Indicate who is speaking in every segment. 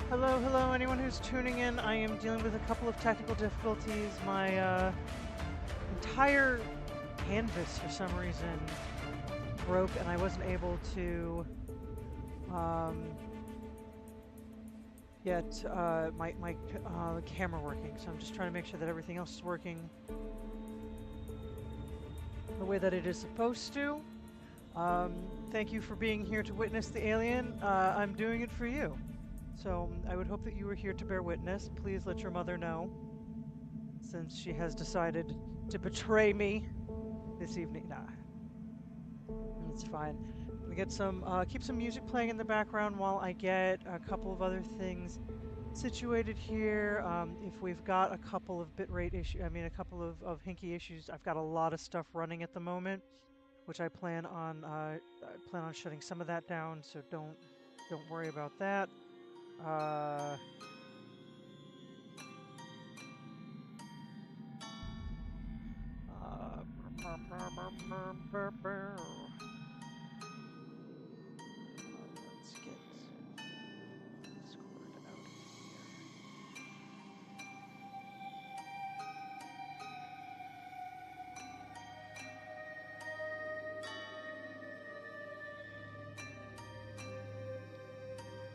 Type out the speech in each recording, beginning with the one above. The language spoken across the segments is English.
Speaker 1: Hello, hello, anyone who's tuning in. I am dealing with a couple of technical difficulties. My entire canvas, for some reason, broke, and I wasn't able to um, get my camera working. So I'm just trying to make sure that everything else is working the way that it is supposed to. Thank you for being here to witness the alien. I'm doing it for you. So I would hope that you were here to bear witness. Please let your mother know, since she has decided to betray me this evening. Nah, it's fine. We get some, keep some music playing in the background while I get a couple of other things situated here. If we've got a couple of bitrate issues, I mean, a couple of hinky issues, I've got a lot of stuff running at the moment, which I plan on shutting some of that down, so don't worry about that. Uh, uh, let's get Discord out of here.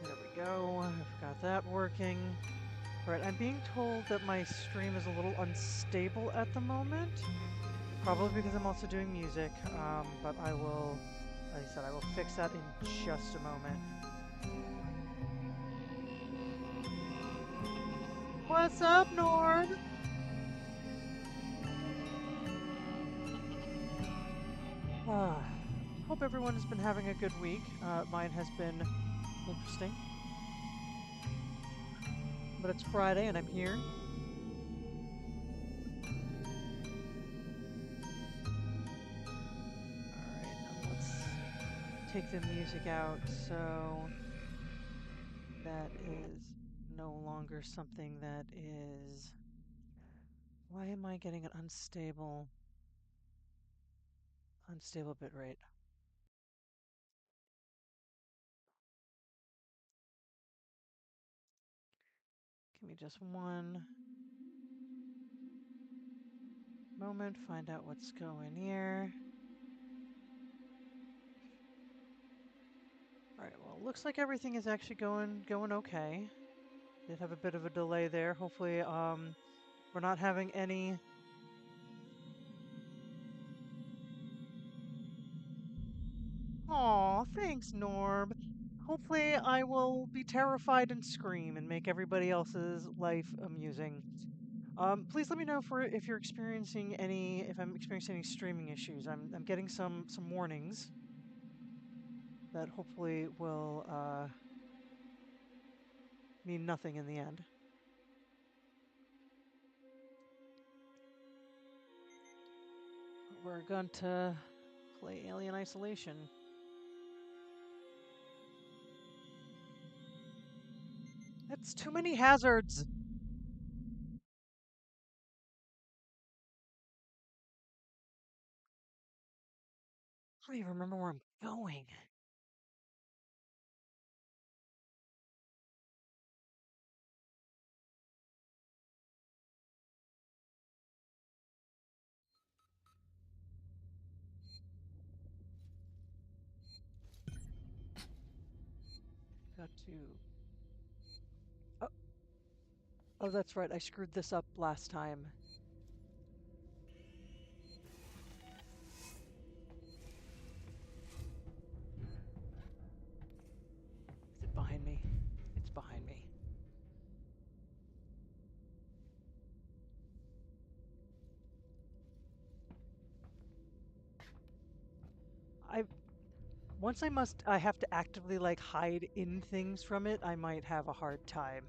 Speaker 1: There we go. I've got that working. All right, I'm being told that my stream is a little unstable at the moment. Probably because I'm also doing music, but I will, like I said, I will fix that in just a moment. What's up, Norb? Hope everyone has been having a good week. Mine has been interesting. But it's Friday and I'm here. Alright, now let's take the music out so that is no longer something that is... Why am I getting an unstable bitrate? Give me just one moment, find out what's going here. Alright, well, it looks like everything is actually going okay. Did have a bit of a delay there. Hopefully, we're not having any... Aw, thanks, Norb. Hopefully I will be terrified and scream and make everybody else's life amusing. Please let me know if you're experiencing any, if I'm experiencing any streaming issues. I'm getting some warnings that hopefully will mean nothing in the end. We're going to play Alien Isolation. That's too many hazards. I don't even remember where I'm going. Got to... Oh, oh, that's right. I screwed this up last time. Is it behind me? It's behind me. I Once I have to actively like hide in things from it, I might have a hard time.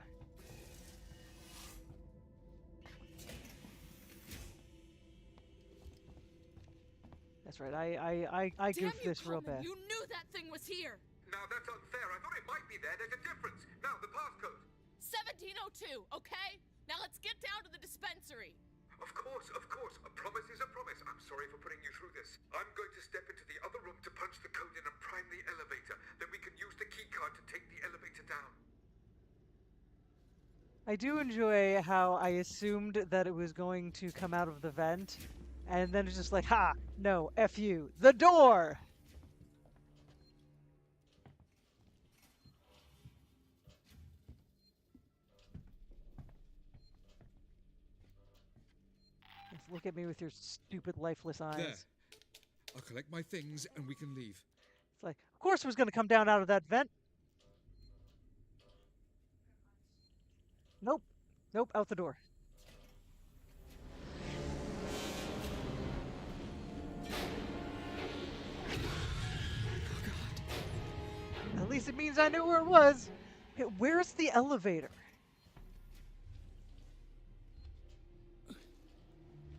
Speaker 1: That's right. I
Speaker 2: Damn
Speaker 1: goofed
Speaker 2: you,
Speaker 1: this real
Speaker 2: Coleman!
Speaker 1: bad.
Speaker 2: You knew that thing was here!
Speaker 3: Now that's unfair. I thought it might be there. There's a difference. Now, the passcode.
Speaker 2: 1702, okay? Now let's get down to the dispensary.
Speaker 3: Of course, of course. A promise is a promise. I'm sorry for putting you through this. I'm going to step into the other room to punch the code in and prime the elevator. Then we can use the key card to take the elevator down.
Speaker 1: I do enjoy how I assumed that it was going to come out of the vent, and then it's just like, ha, no, F you, the door! Just look at me with your stupid, lifeless eyes.
Speaker 4: There. I'll collect my things and we can leave.
Speaker 1: It's like, of course it was going to come down out of that vent. Nope. Nope, out the door. At least it means I knew where it was. Okay, where's the elevator?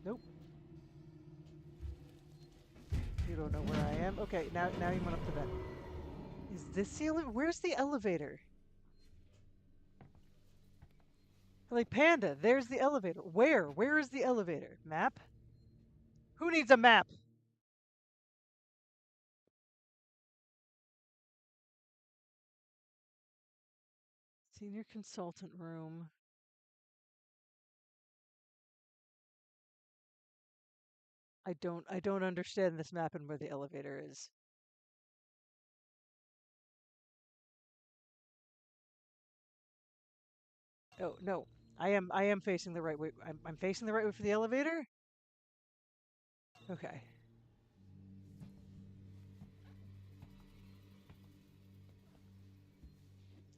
Speaker 1: Nope. You don't know where I am. Okay, now you went up to bed. Is this the elevator? Where's the elevator? Like Panda, there's the elevator. Where? Where is the elevator? Map? Who needs a map? Senior consultant room. I don't understand this map and where the elevator is. Oh, no. I am facing the right way. I'm facing the right way for the elevator? Okay.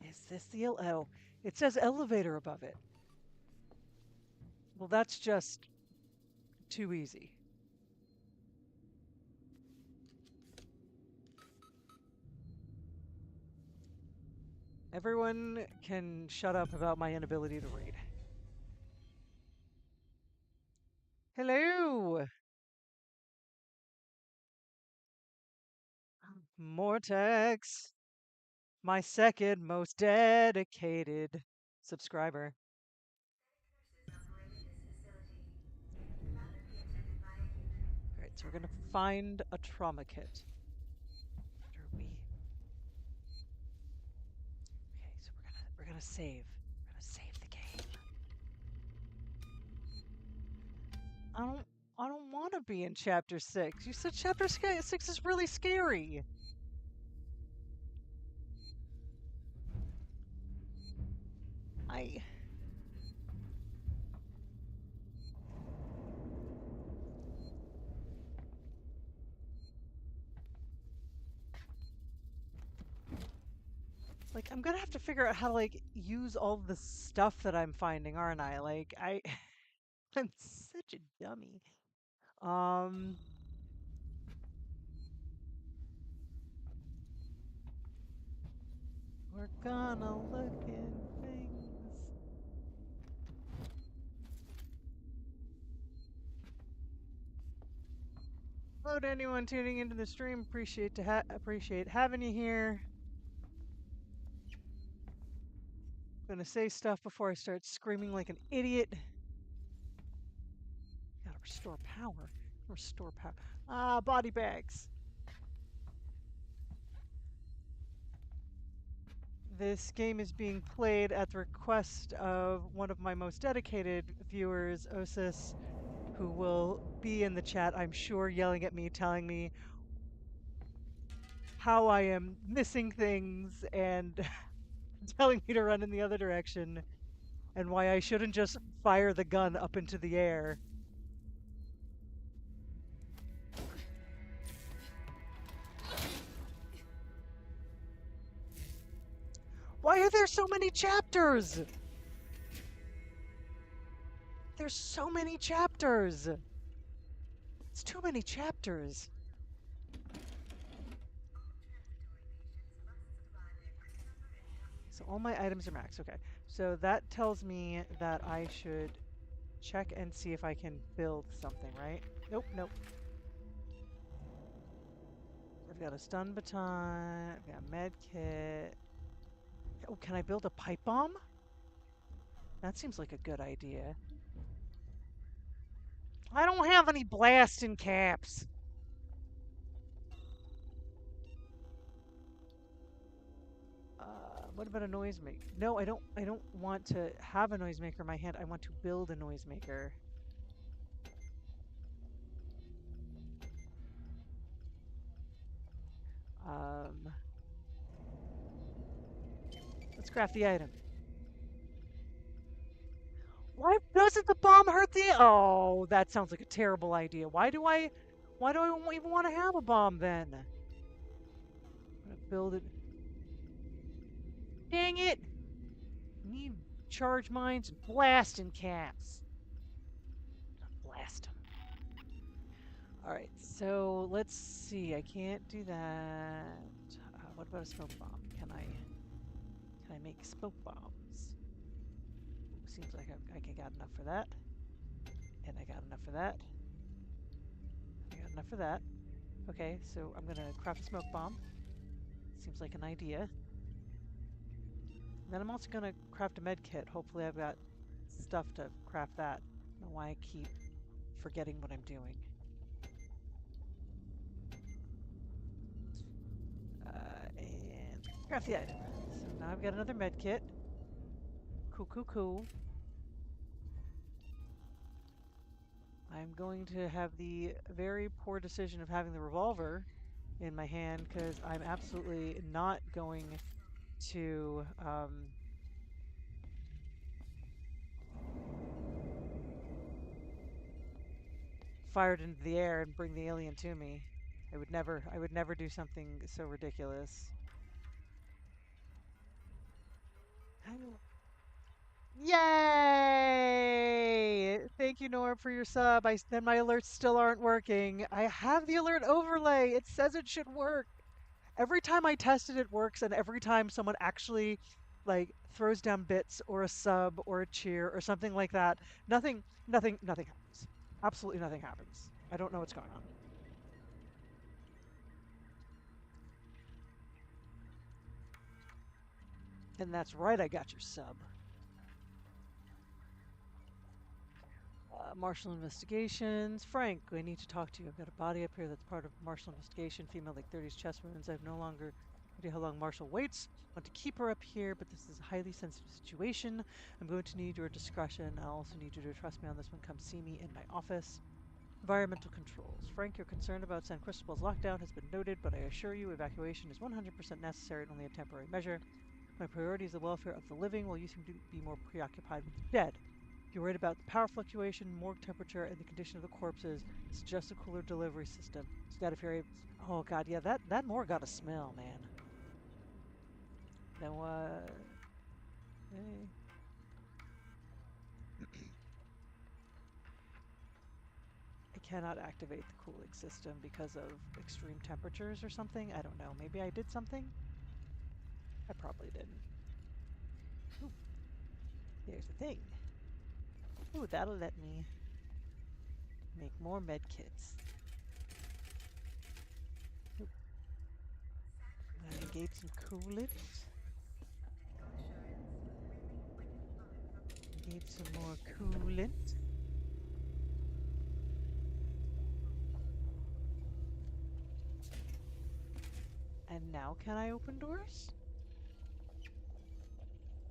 Speaker 1: Is this the oh, it says elevator above it. Well, that's just too easy. Everyone can shut up about my inability to read. Hello! Mortex, my second most dedicated subscriber. Alright, so we're gonna find a trauma kit. After we... Okay, so we're gonna save. We're gonna save the game. I don't want to be in chapter 6. You said chapter 6 is really scary. Like, I'm gonna have to figure out how to, like, use all the stuff that I'm finding, aren't I? Like, I'm such a dummy. We're gonna look in things. Hello to anyone tuning into the stream. Appreciate having you here. I'm gonna say stuff before I start screaming like an idiot. Gotta restore power. Restore power. Ah, body bags. This game is being played at the request of one of my most dedicated viewers, Osis, who will be in the chat, I'm sure, yelling at me, telling me how I am missing things and telling me to run in the other direction, and why I shouldn't just fire the gun up into the air. Why are there so many chapters? There's so many chapters. It's too many chapters. So all my items are max. Okay. So that tells me that I should check and see if I can build something, right? Nope, nope. I've got a stun baton. I've got a med kit. Oh, can I build a pipe bomb? That seems like a good idea. I don't have any blasting caps. What about a noisemaker? No, I don't. I don't want to have a noisemaker in my hand. I want to build a noisemaker. Let's craft the item. Why doesn't the bomb hurt the? Oh, that sounds like a terrible idea. Why do I even want to have a bomb then? I'm gonna build it. Dang it! Need charge mines and blasting cats. Blast them. Alright, so let's see. I can't do that. What about a smoke bomb? Can I make smoke bombs? Seems like I got enough for that. And I got enough for that. I got enough for that. Okay, so I'm gonna craft a smoke bomb. Seems like an idea. And then I'm also gonna craft a med kit. Hopefully I've got stuff to craft that. I don't know why I keep forgetting what I'm doing. And craft the item. So now I've got another med kit. Cool. I'm going to have the very poor decision of having the revolver in my hand because I'm absolutely not going to fire it into the air and bring the alien to me. I would never do something so ridiculous. Yay! Thank you, Nora, for your sub. Then my alerts still aren't working. I have the alert overlay. It says it should work. Every time I test it, it works, and every time someone actually like throws down bits or a sub or a cheer or something like that, nothing happens. Absolutely nothing happens. I don't know what's going on. And that's right, I got your sub. Marshal Investigations. Frank, I need to talk to you. I've got a body up here that's part of Marshal Investigation. Female, like 30s, chest wounds. I've no longer idea how long Marshall waits. I want to keep her up here, but this is a highly sensitive situation. I'm going to need your discretion. I also need you to trust me on this one. Come see me in my office. Environmental controls. Frank, your concern about San Cristobal's lockdown has been noted, but I assure you evacuation is 100% necessary and only a temporary measure. My priority is the welfare of the living, while you seem to be more preoccupied with the dead. You're worried about the power fluctuation, morgue temperature, and the condition of the corpses. Suggest a cooler delivery system. So that if you're able... Oh god, yeah, that morgue got a smell, man. Then what? Hey. I cannot activate the cooling system because of extreme temperatures or something. I don't know. Maybe I did something? I probably didn't. Ooh. Here's the thing. Ooh, that'll let me make more med kits. Ooh. I'm gonna engage some coolant. Engage some more coolant. And now can I open doors?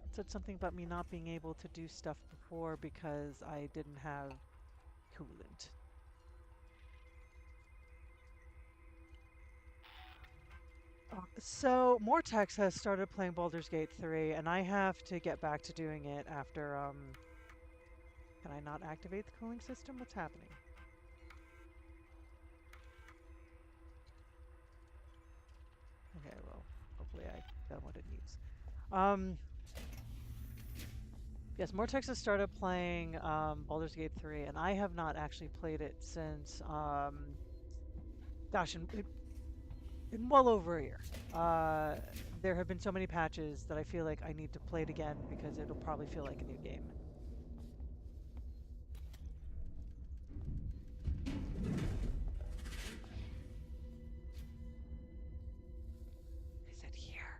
Speaker 1: It said something about me not being able to do stuff before because I didn't have coolant. So Mortex has started playing Baldur's Gate 3, and I have to get back to doing it after, Can I not activate the cooling system? What's happening? Okay, well, hopefully I've done what it needs. Yes, Mortex has started playing Baldur's Gate 3, and I have not actually played it since, gosh, in well over a year. There have been so many patches that I feel like I need to play it again because it'll probably feel like a new game. I said here.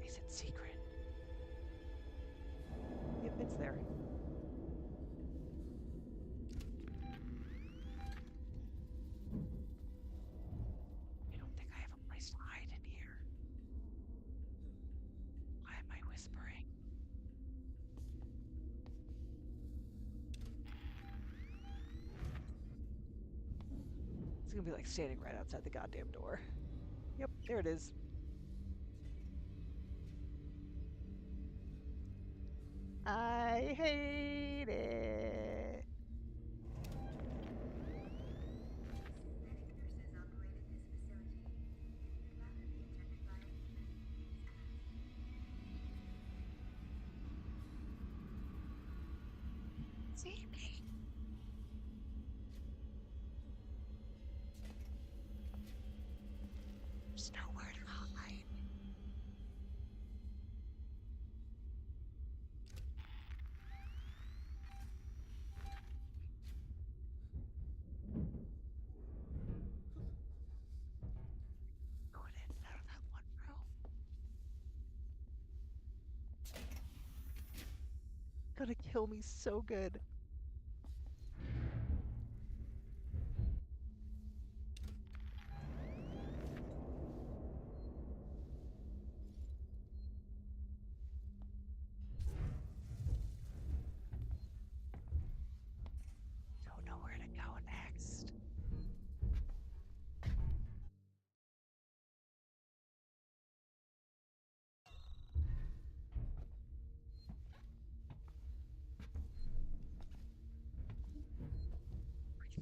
Speaker 1: I said secret. Yep, it's there. I don't think I have a place It's gonna be like standing right outside the goddamn door. Yep, there it is. I hate it. See me. There's nowhere to hide. Going in and out of that one room. Gonna kill me so good. Don't know where to go next.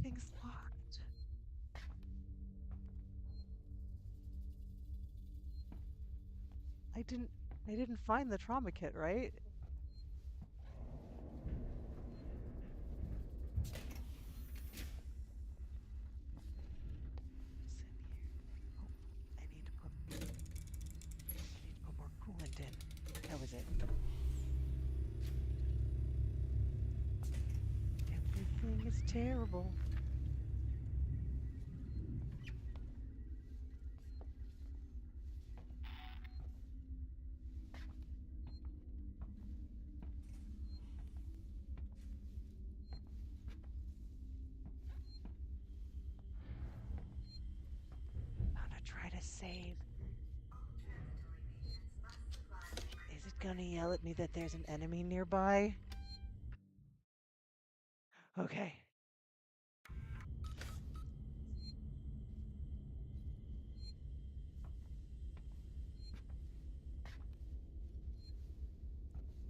Speaker 1: Everything's locked. I didn't find the trauma kit, right? What's in here? Oh, I need to put more coolant in. That was it. Everything is terrible. I'm gonna try to save. Is it gonna yell at me that there's an enemy nearby? Okay.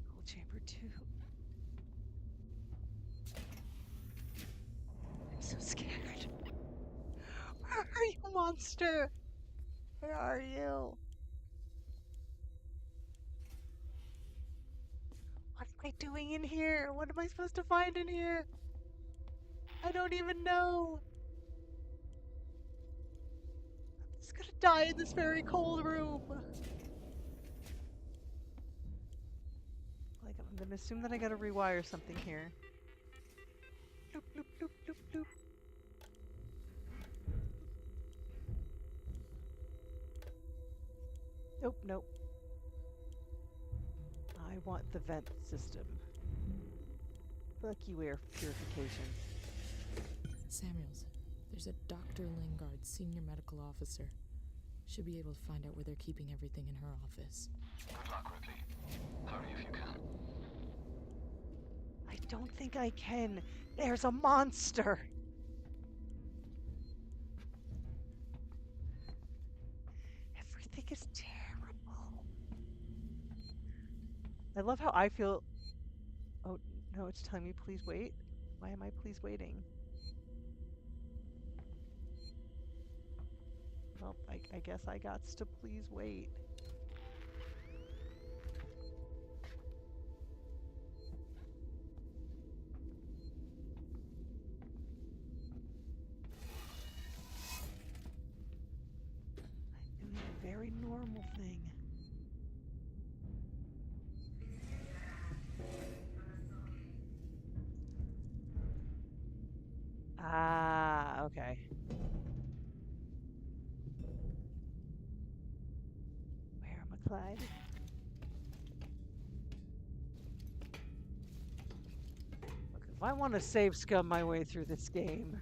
Speaker 1: Cold chamber 2. I'm so scared. Where are you, monster? Where are you? What am I doing in here? What am I supposed to find in here? I don't even know. I'm just gonna die in this very cold room. Like, I'm gonna assume that I gotta rewire something here. Bloop, bloop, bloop, bloop, bloop. Nope, nope. I want the vent system. Fuck you, air purification.
Speaker 5: Samuels, there's a Dr. Lingard, senior medical officer. Should be able to find out where they're keeping everything in her office.
Speaker 6: Good luck, Ripley. Hurry if you can.
Speaker 1: I don't think I can. There's a monster. Everything is terrible. I love how I feel. Oh, no, it's telling me please wait. Why am I please waiting? Well, I guess I got to please wait. I'm doing a very normal thing. Ah, okay. Where am I, Clyde? Look, if I want to save scum my way through this game,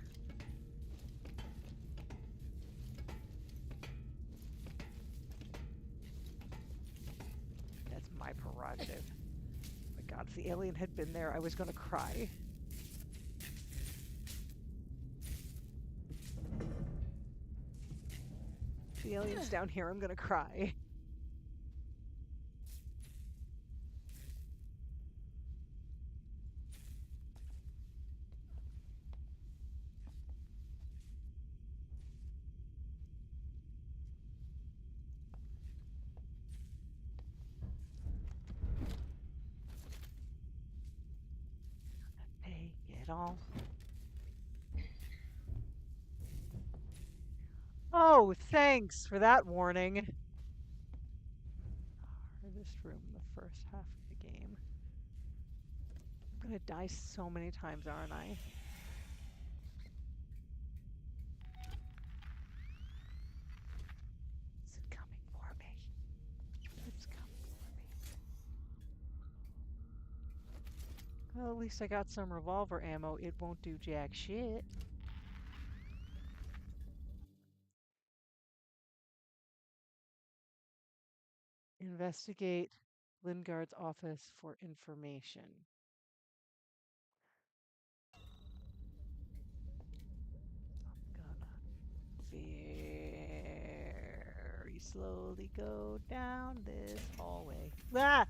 Speaker 1: that's my prerogative. Oh my God, if the alien had been there, I was gonna cry. If the alien's down here, I'm gonna cry. Take it all. Oh, thanks for that warning. Hardest room in the first half of the game. I'm gonna die so many times, aren't I? It's coming for me. It's coming for me. Well, at least I got some revolver ammo. It won't do jack shit. Investigate Lingard's office for information. I'm gonna very slowly go down this hallway. Ah!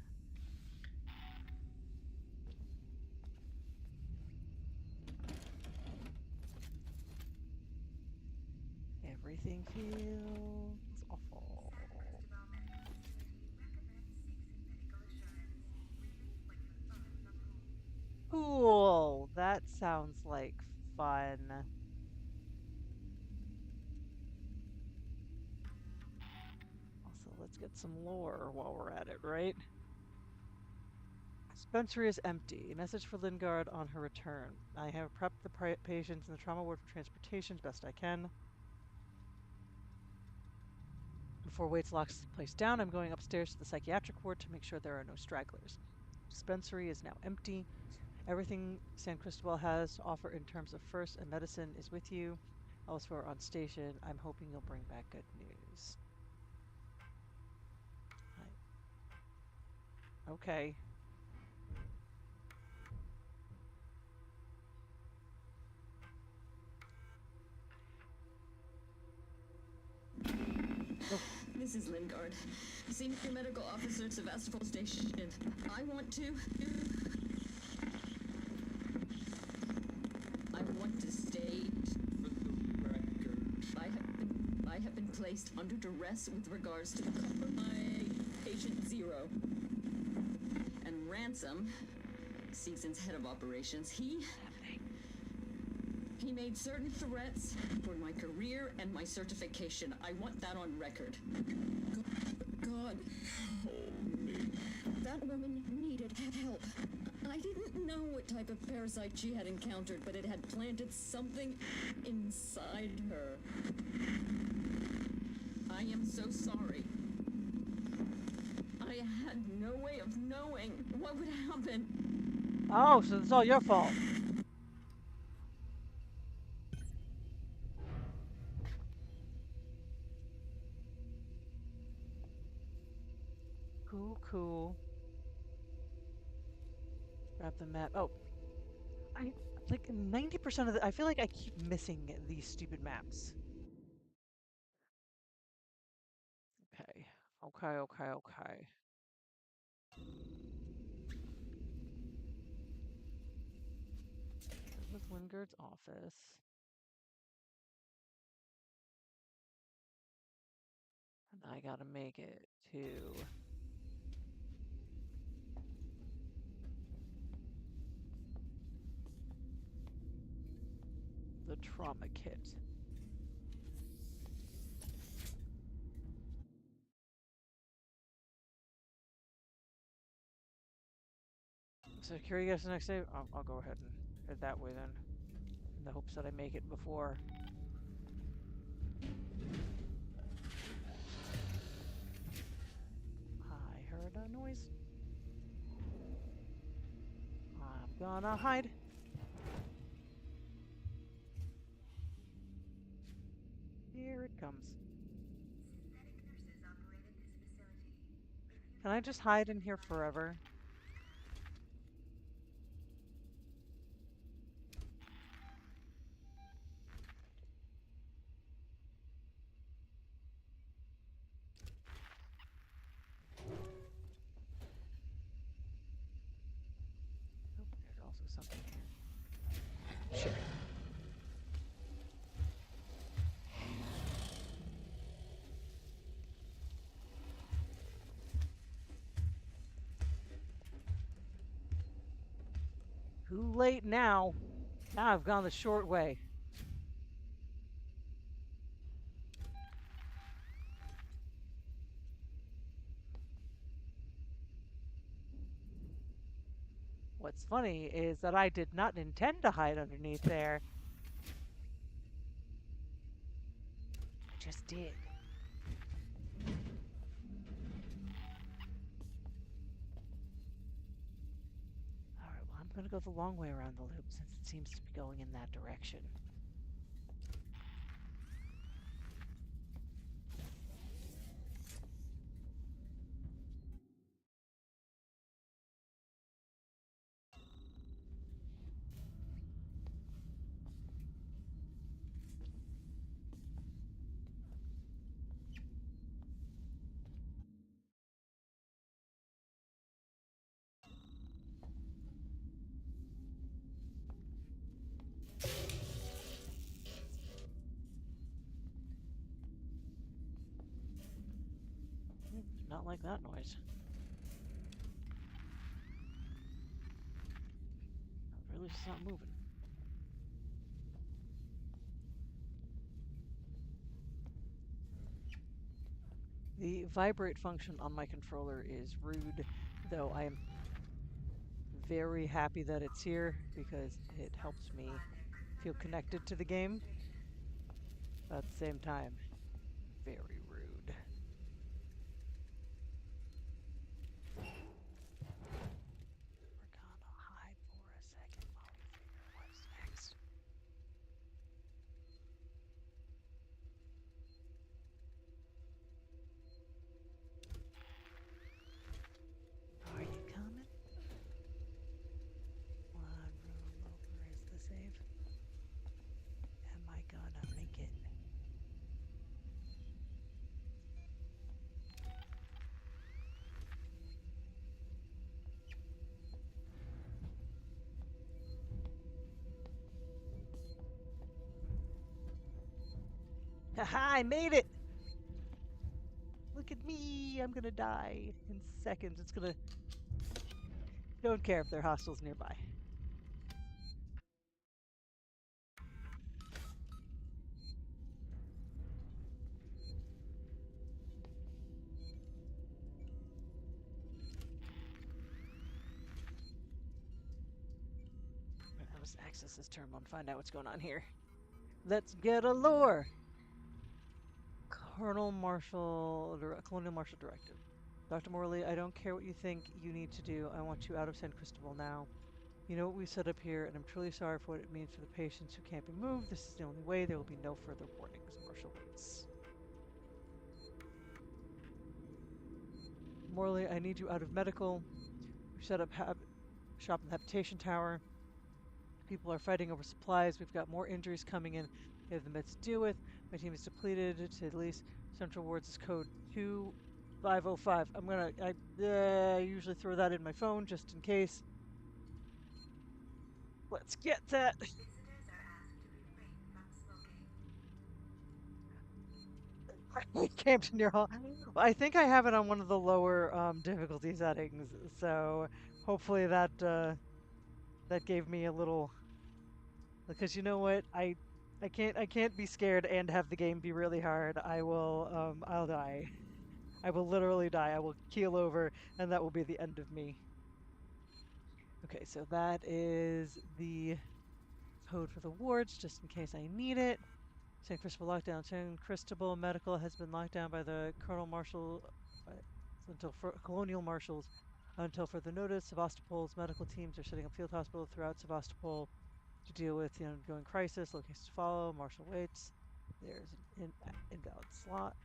Speaker 1: Everything feels awful. Cool. That sounds like fun. Also, let's get some lore while we're at it, right? Dispensary is empty. A message for Lingard on her return. I have prepped the patients in the trauma ward for transportation as best I can. Before Waits locks the place down, I'm going upstairs to the psychiatric ward to make sure there are no stragglers. Dispensary is now empty. Everything San Cristobal has to offer in terms of first and medicine is with you. Elsewhere on station, I'm hoping you'll bring back good news. Okay.
Speaker 7: This is Lingard, Senior Medical Officer at Sevastopol Station. I want to state for the record. I have been placed under duress with regards to the compromise patient Zero. And Ransom, Season's head of operations, he made certain threats for my career and my certification. I want that on record. God, hold me. That woman needed help. I didn't know what type of parasite she had encountered, but it had planted something inside her. I am so sorry. I had no way of knowing what would happen.
Speaker 1: Oh, so it's all your fault. Cool. Grab the map. Oh, I like 90% of the. I feel like I keep missing these stupid maps. Okay. This was Lingard's office. And I gotta make it to the trauma kit. So curious the next day? I'll go ahead and head that way then. In the hopes that I make it before. I heard a noise. I'm gonna hide. Here it comes. Can I just hide in here forever? Too late now. Now I've gone the short way. What's funny is that I did not intend to hide underneath there. I just did. Alright, well, I'm gonna go the long way around the loop since it seems to be going in that direction. Not like that noise. Really, it's not moving. The vibrate function on my controller is rude, though I am very happy that it's here because it helps me feel connected to the game. But at the same time, very rude. We're gonna hide for a second while we figure what's next. Are you coming? One room over is the save. Am I gonna make it? Haha, I made it! Look at me! I'm gonna die in seconds. It's gonna... Don't care if there are hostiles nearby. Let's access this terminal and find out what's going on here. Let's get a lure! Colonial Marshal Directive. Dr. Morley, I don't care what you think you need to do. I want you out of San Cristobal now. You know what we set up here, and I'm truly sorry for what it means for the patients who can't be moved. This is the only way. There will be no further warnings. Marshal waits. Morley, I need you out of medical. We set up shop in the habitation tower. People are fighting over supplies. We've got more injuries coming in. We have the meds to deal with. My team is depleted to at least Central Wards is code 2505. I usually throw that in my phone just in case. Let's get that. Camped near hall. I think I have it on one of the lower difficulty settings, so hopefully that that gave me a little. Because you know what, I can't be scared and have the game be really hard. I'll die. I will literally die. I will keel over, and that will be the end of me. Okay, so that is the code for the wards, just in case I need it. San Cristobal lockdown. San Cristobal Medical has been locked down by the Colonial Marshals until further notice. Sevastopol's medical teams are setting up field hospitals throughout Sevastopol to deal with the ongoing crisis. Locations to follow. Marshal waits. There's an invalid slot.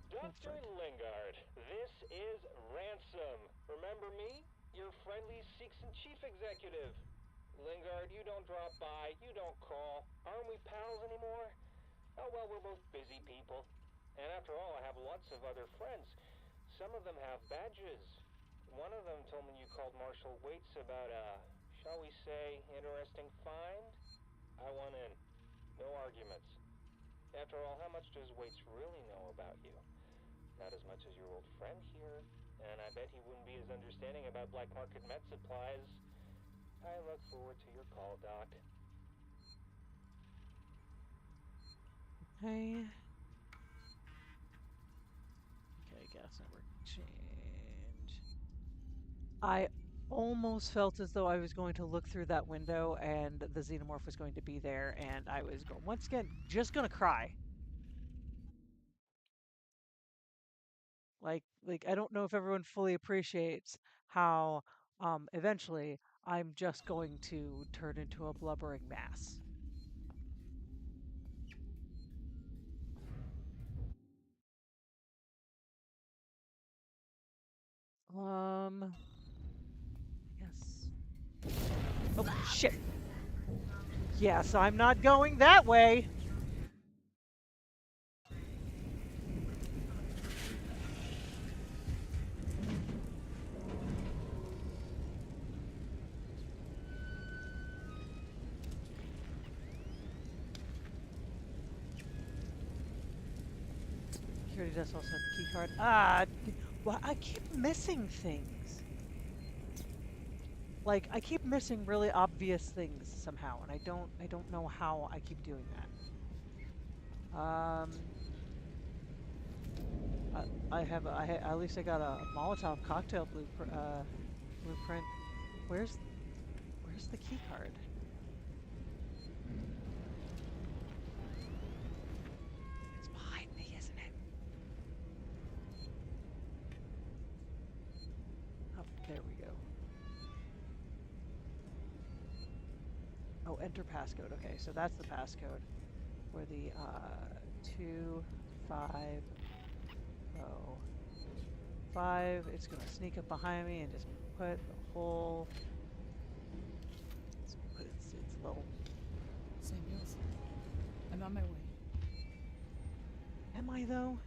Speaker 8: Dr. Lingard, this is Ransom. Remember me? Your friendly Seegson chief executive. Lingard, you don't drop by, you don't call. Aren't we pals anymore? Oh well, we're both busy people. And after all, I have lots of other friends. Some of them have badges. One of them told me you called Marshal Waits about a, shall we say, interesting find? I want in. No arguments. After all, how much does Waits really know about you? Not as much as your old friend here, and I bet he wouldn't be as understanding about black market med supplies. I look forward to your call, Doc.
Speaker 1: Okay. Okay, gas network change. I almost felt as though I was going to look through that window and the xenomorph was going to be there, and I was going, once again, just gonna cry. Like I don't know if everyone fully appreciates how eventually I'm just going to turn into a blubbering mass. Yes. Oh shit. Yes, I'm not going that way. Security desk also had the key card. Ah, well, I keep missing things. Like I keep missing really obvious things somehow, and I don't know how I keep doing that. At least I got a Molotov cocktail blueprint. Where's the key card? It's behind me, isn't it? Oh, there we go. Oh, enter passcode. Okay, so that's the passcode for the 250. It's gonna sneak up behind me and just put the whole. Let's put its little.
Speaker 5: Samuels, I'm on my way.
Speaker 1: Am I though?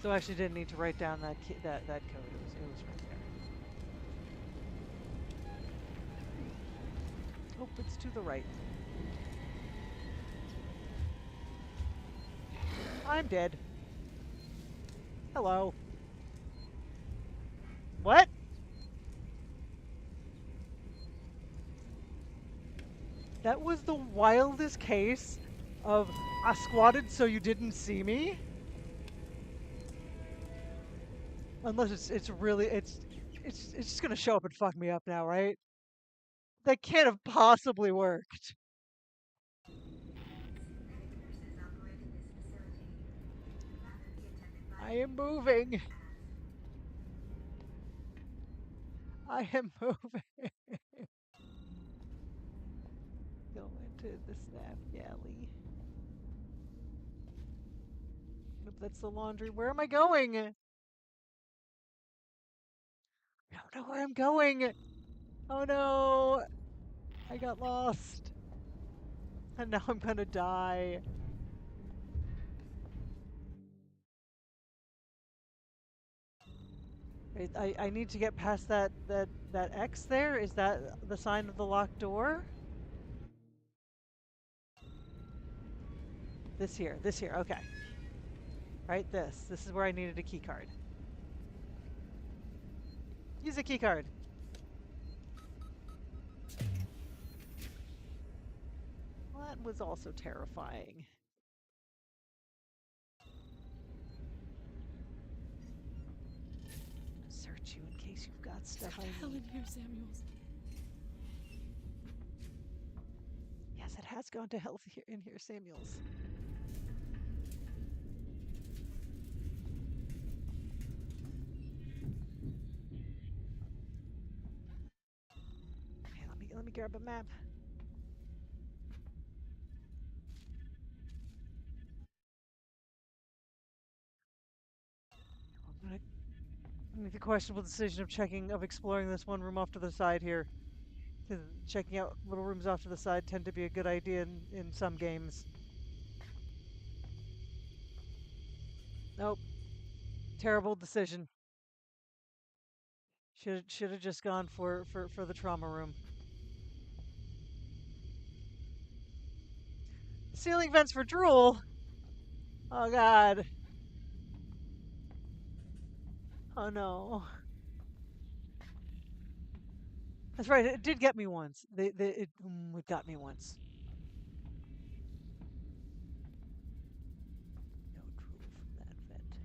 Speaker 1: So I actually didn't need to write down that code. It was right there. Oh, it's to the right. I'm dead. Hello. What? That was the wildest case of I squatted so you didn't see me. Unless it's just gonna show up and fuck me up now, right? That can't have possibly worked. I am moving. I am moving. Go into the snap galley. Nope, that's the laundry. Where am I going? I don't know where I'm going. Oh no. I got lost. And now I'm gonna die. Wait, I need to get past that X there. Is that the sign of the locked door? This here, okay. Right, this is where I needed a key card. Use a key card. Well, that was also terrifying. Search you in case you've got stuff I need.
Speaker 5: Hell in here, Samuels.
Speaker 1: Yes, it has gone to hell in here, Samuels. Okay, let me grab a map. I'm gonna make the questionable decision of exploring this one room off to the side here. Because checking out little rooms off to the side tend to be a good idea in some games. Nope. Terrible decision. Should have just gone for the trauma room. Ceiling vents for drool. Oh god. Oh no. That's right. It did get me once. It got me once. No drool from that vent.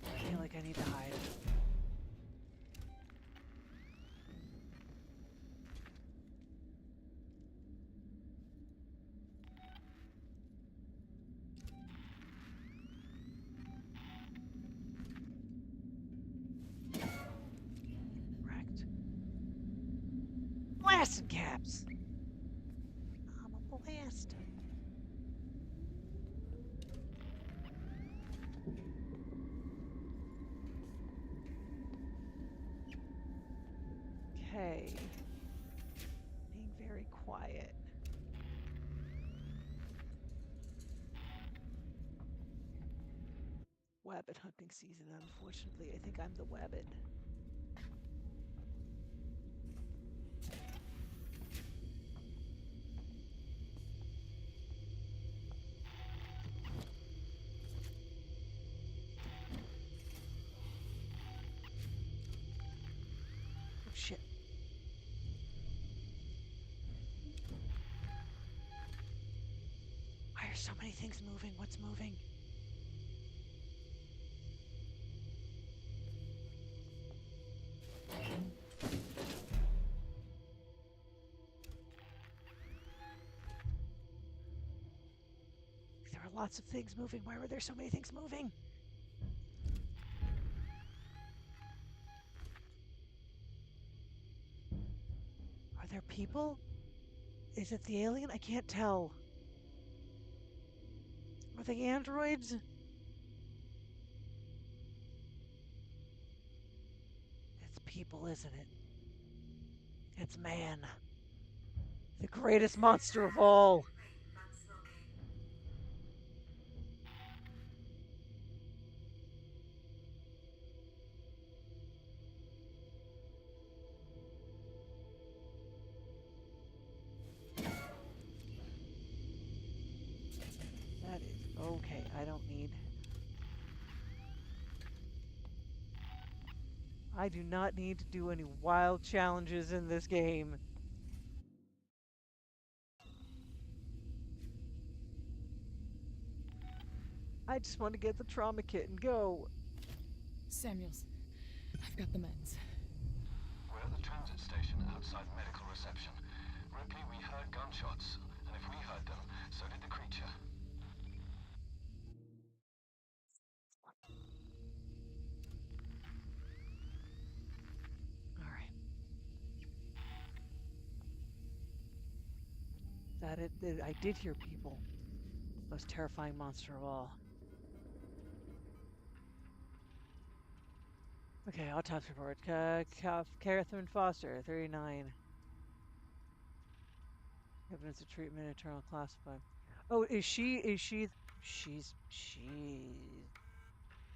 Speaker 1: I feel like I need to hide. Correct. Blasted caps! I'm a blast. Okay. Being very quiet. Wabbit hunting season, unfortunately. I think I'm the wabbit. Oh shit. Why are so many things moving? What's moving? There are lots of things moving. Why were there so many things moving? Are there people? Is it the alien? I can't tell. Are they androids? It's people, isn't it? It's man. The greatest monster of all. That is okay. I don't need... I do not need to do any wild challenges in this game. I just want to get the trauma kit and go.
Speaker 5: Samuels, I've got the meds.
Speaker 6: We're at the transit station outside medical reception. Ripley, we heard gunshots, and if we heard them, so did the creature.
Speaker 1: All right. I did hear people. Most terrifying monster of all. Okay, autopsy report. Catherine Foster, 39. Evidence of treatment, internal classified. Oh, she's...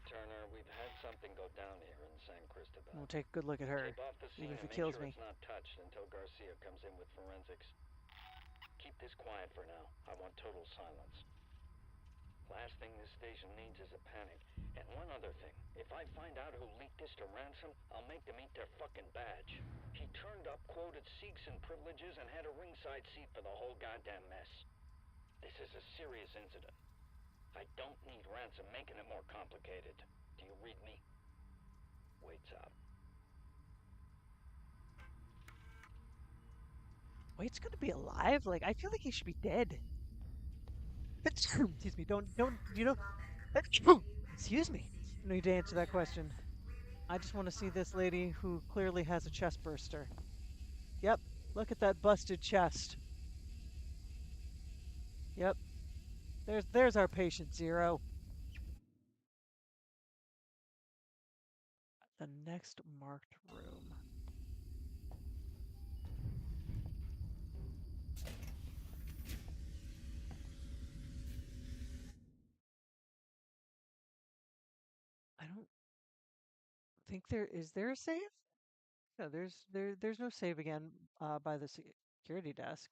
Speaker 8: Turner, we've had something go down here in San Cristobal.
Speaker 1: We'll take a good look at her,
Speaker 8: Tape off the scene
Speaker 1: even if
Speaker 8: and
Speaker 1: it
Speaker 8: make
Speaker 1: kills
Speaker 8: sure
Speaker 1: me.
Speaker 8: it's not touched until Garcia comes in with forensics. Keep this quiet for now. I want total silence. Last thing this station needs is a panic. And one other thing. If I find out who leaked this to Ransom, I'll make them eat their fucking badge. He turned up, quoted Seegson privileges, and had a ringside seat for the whole goddamn mess. This is a serious incident. I don't need Ransom making it more complicated. Do you read me? Waits out.
Speaker 1: Wait's gonna be alive? Like, I feel like he should be dead. Excuse me, don't, you know... Excuse me. I need to answer that question. I just want to see this lady who clearly has a chest burster. Yep, look at that busted chest. Yep. There's our patient zero. The next marked room. I don't think is there a save? No, there's no save again by the security desk.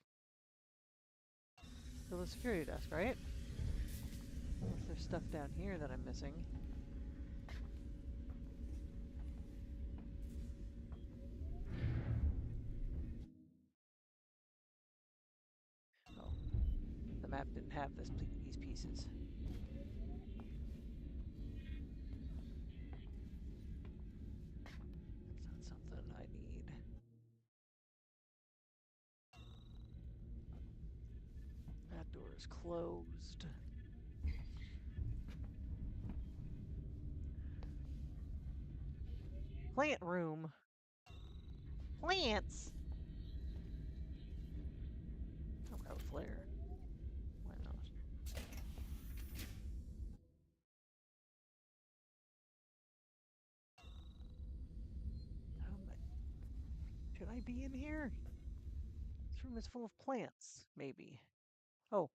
Speaker 1: Still the security desk, right? Unless there's stuff down here that I'm missing. Oh, the map didn't have these pieces. That's not something I need. That door is closed. Plant room. Plants. Oh, I have a flare. Why not? Should I be in here? This room is full of plants, maybe. Oh,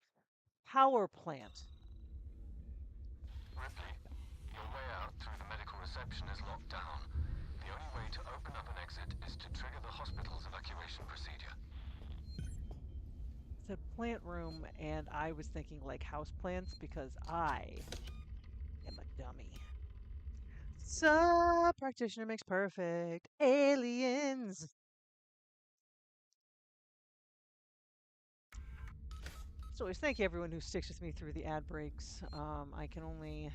Speaker 1: power plant.
Speaker 6: Ripley, your way out through the medical reception is locked down. The only way to open up an exit is to trigger the hospital's evacuation procedure.
Speaker 1: It's a plant room, and I was thinking like house plants because I am a dummy. So, practitioner makes perfect. Aliens! As always, thank you everyone who sticks with me through the ad breaks. I can only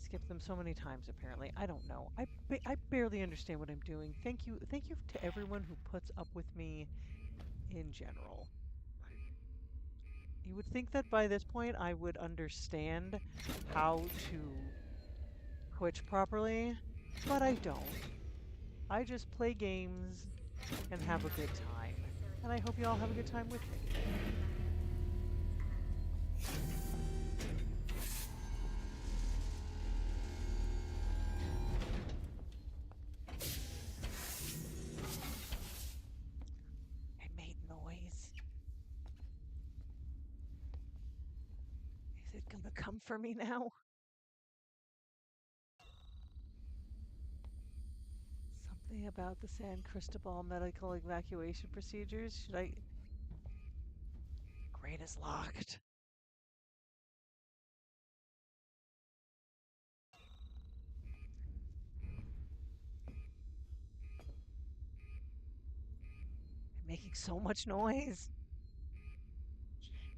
Speaker 1: skip them so many times, apparently. I don't know. I barely understand what I'm doing. Thank you to everyone who puts up with me in general. You would think that by this point I would understand how to Twitch properly, but I don't. I just play games and have a good time. And I hope you all have a good time with me. I made noise. Is it gonna come for me now? Something about the San Cristobal medical evacuation procedures. Should I... Grate is locked. I'm making so much noise.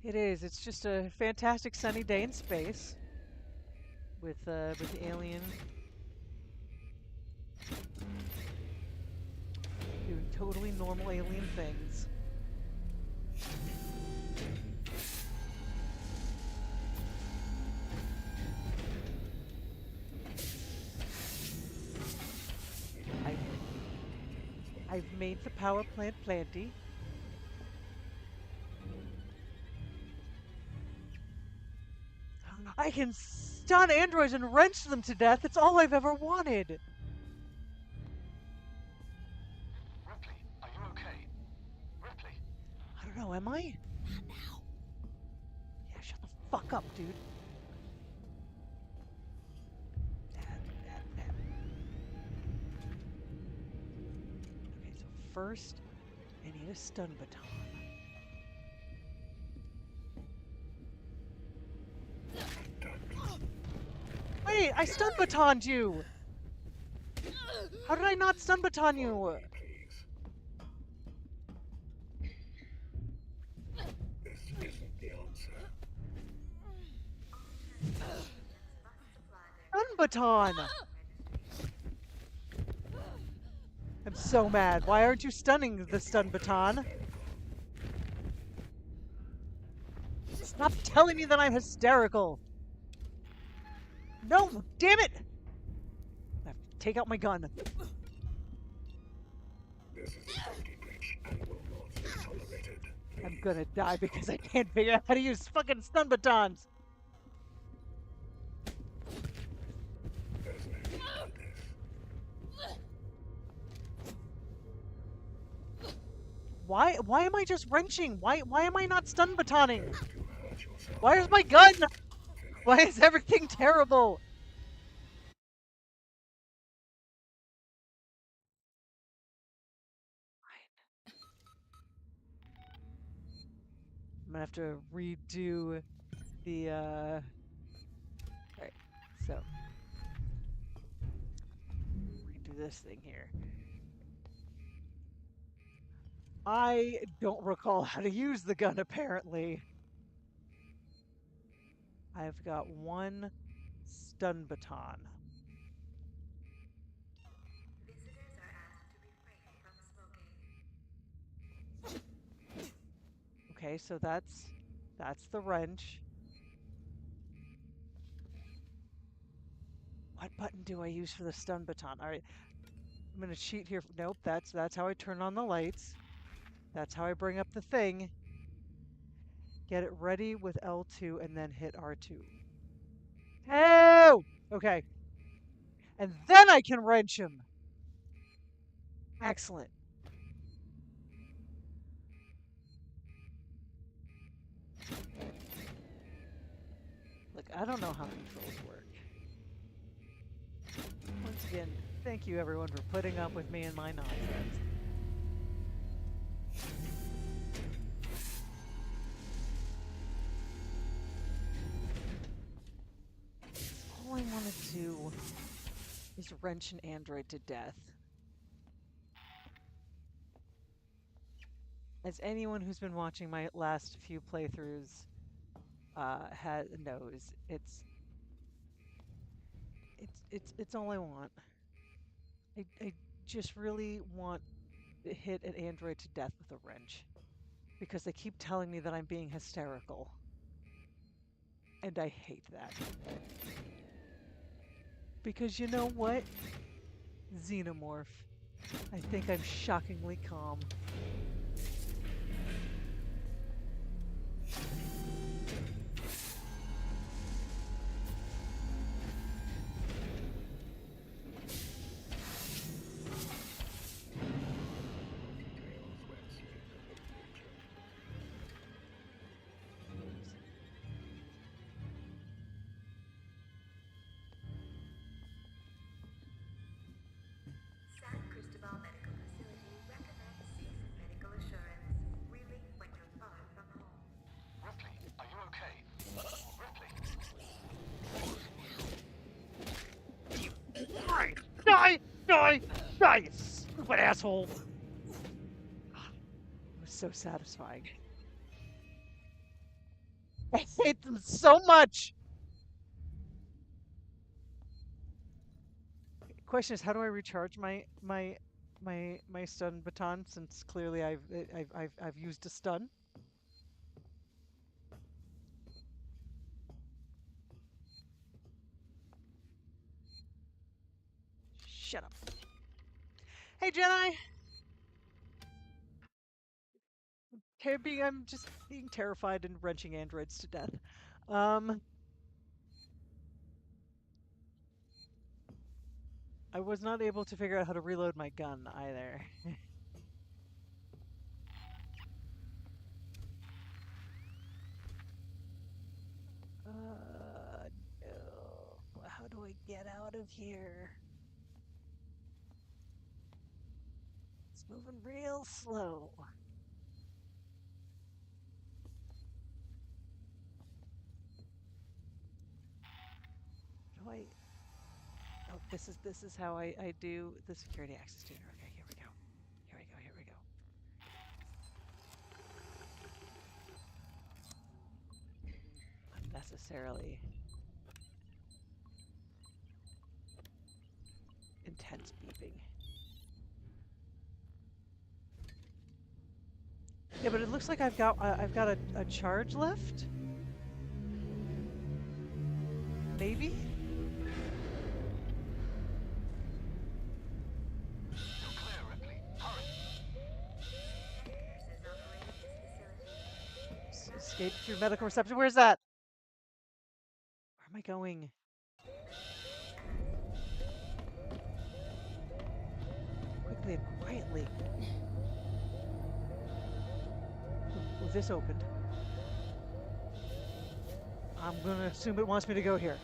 Speaker 1: It is. It's just a fantastic sunny day in space with the alien doing totally normal alien things. I've made the power plant planty. I can stun androids and wrench them to death. It's all I've ever wanted.
Speaker 6: Ripley, are you okay? Ripley?
Speaker 1: I don't know, am I?
Speaker 5: Not now.
Speaker 1: Yeah, shut the fuck up, dude. Okay, so first, I need a stun baton. Wait, I stun batoned you! How did I not stun baton you?
Speaker 3: This isn't the answer.
Speaker 1: Stun baton! I'm so mad. Why aren't you stunning the stun baton? Stop telling me that I'm hysterical! No! Damn it! I have to take out my gun.
Speaker 3: This is a safety breach and will not be tolerated.
Speaker 1: I'm gonna die because I can't figure out how to use fucking stun batons!
Speaker 3: There's no need for this.
Speaker 1: Why am I just wrenching? Why am I not stun batoning?
Speaker 3: You hurt yourself.
Speaker 1: Why is my gun? Why is everything terrible? gonna have to redo the alright, so redo this thing here. I don't recall how to use the gun apparently. I've got one stun baton.
Speaker 9: Visitors are asked to refrain from smoking.
Speaker 1: Okay, so that's the wrench. What button do I use for the stun baton? All right, I'm gonna cheat here. Nope, that's how I turn on the lights. That's how I bring up the thing. Get it ready with L2 and then hit R2. Oh! Okay. And then I can wrench him. Excellent. Look, I don't know how controls work. Once again, thank you everyone for putting up with me and my nonsense. All I want to do is wrench an android to death. As anyone who's been watching my last few playthroughs knows, it's all I want. I just really want to hit an android to death with a wrench because they keep telling me that I'm being hysterical, and I hate that. Because you know what? Xenomorph. I think I'm shockingly calm.
Speaker 9: San Cristobal Medical Facility recommends seasoned medical assurance, really when you're far from home.
Speaker 6: Ripley, are you okay? Ripley?
Speaker 1: Die! Die! Die! You stupid asshole! It was so satisfying. I hate them so much! Question is, how do I recharge my stun baton? Since clearly I've used a stun. Shut up. Hey Jedi. I'm just being terrified and wrenching androids to death. I was not able to figure out how to reload my gun either. No. How do I get out of here? It's moving real slow. Do I? Oh, this is how I do the security access tuner. Okay, here we go. Here we go. Unnecessarily intense beeping. Yeah, but it looks like I've got a charge left. Maybe.
Speaker 6: You're clear, Ripley. Hurry.
Speaker 9: Nurses operating this facility.
Speaker 1: Escape through medical reception. Where's that? Where am I going? Quickly and quietly. Oh, this opened. I'm gonna assume it wants me to go here.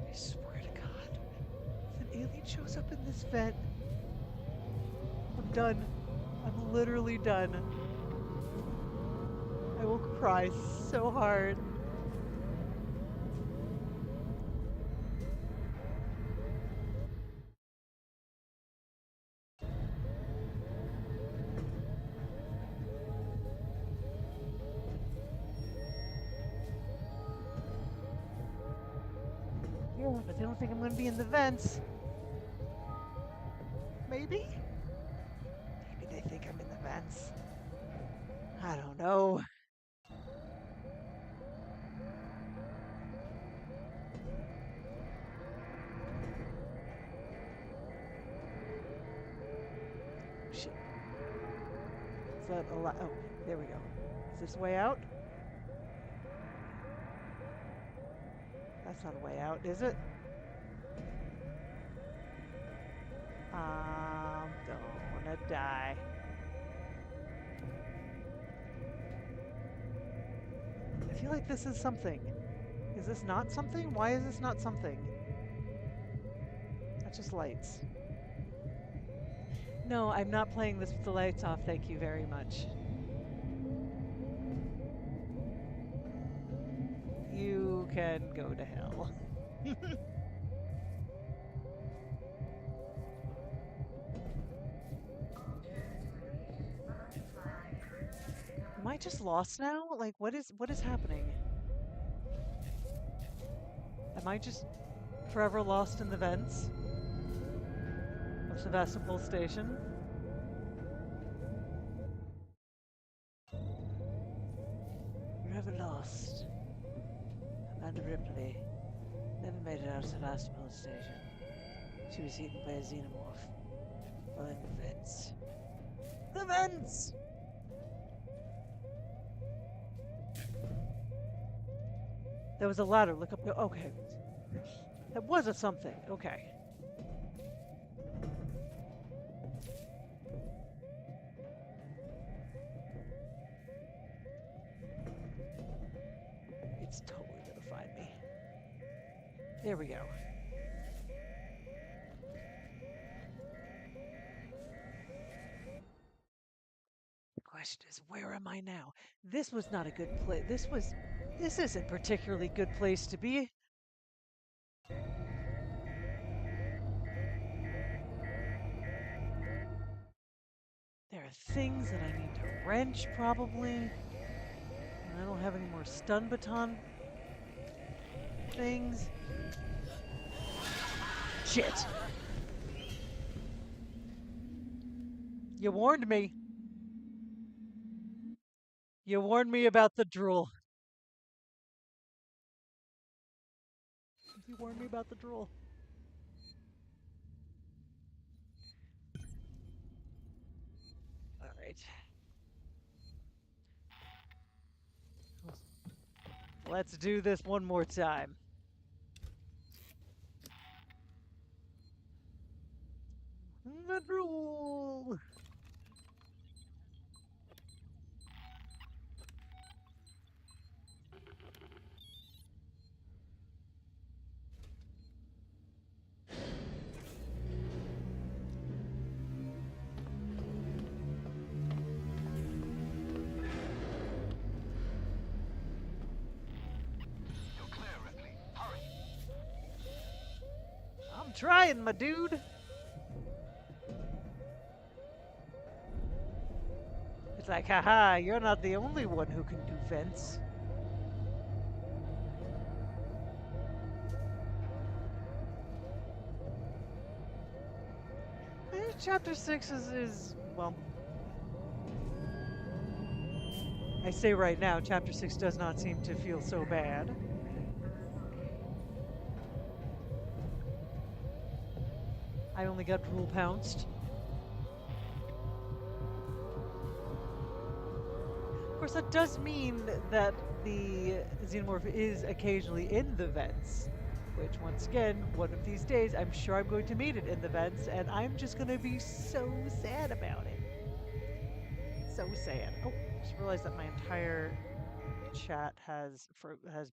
Speaker 1: I swear to God. it shows up in this vent. I'm done. I'm literally done. I will cry so hard. Yeah, but they don't think I'm gonna be in the vents. Maybe? Maybe they think I'm in the vents. I don't know. Shit. Is that a lot? Oh, there we go. Is this way out? That's not a way out, is it? Don't wanna die. I feel like this is something. Is this not something? Why is this not something? That's just lights. No, I'm not playing this with the lights off, thank you very much. You can go to hell. Am I just lost now? Like, what is happening? Am I just forever lost in the vents of Sevastopol Station? Forever lost. Amanda Ripley never made it out of Sevastopol Station. She was eaten by a xenomorph while in the vents. The vents! There was a ladder. Look up. Okay. That was a something. Okay. It's totally gonna find me. There we go. The question is, where am I now? This was not a good place. This isn't a particularly good place to be. There are things that I need to wrench, probably. And I don't have any more stun baton things. Shit! You warned me. You warned me about the drool. You warned me about the drool. All right. Let's do this one more time. The drool. I'm trying, my dude. It's like, haha, you're not the only one who can do vents. Chapter 6 is, well, I say right now, Chapter 6 does not seem to feel so bad. I only got drool pounced. Of course, that does mean that the xenomorph is occasionally in the vents. Which, once again, one of these days, I'm sure I'm going to meet it in the vents, and I'm just going to be so sad about it. So sad. Oh, I just realized that my entire chat has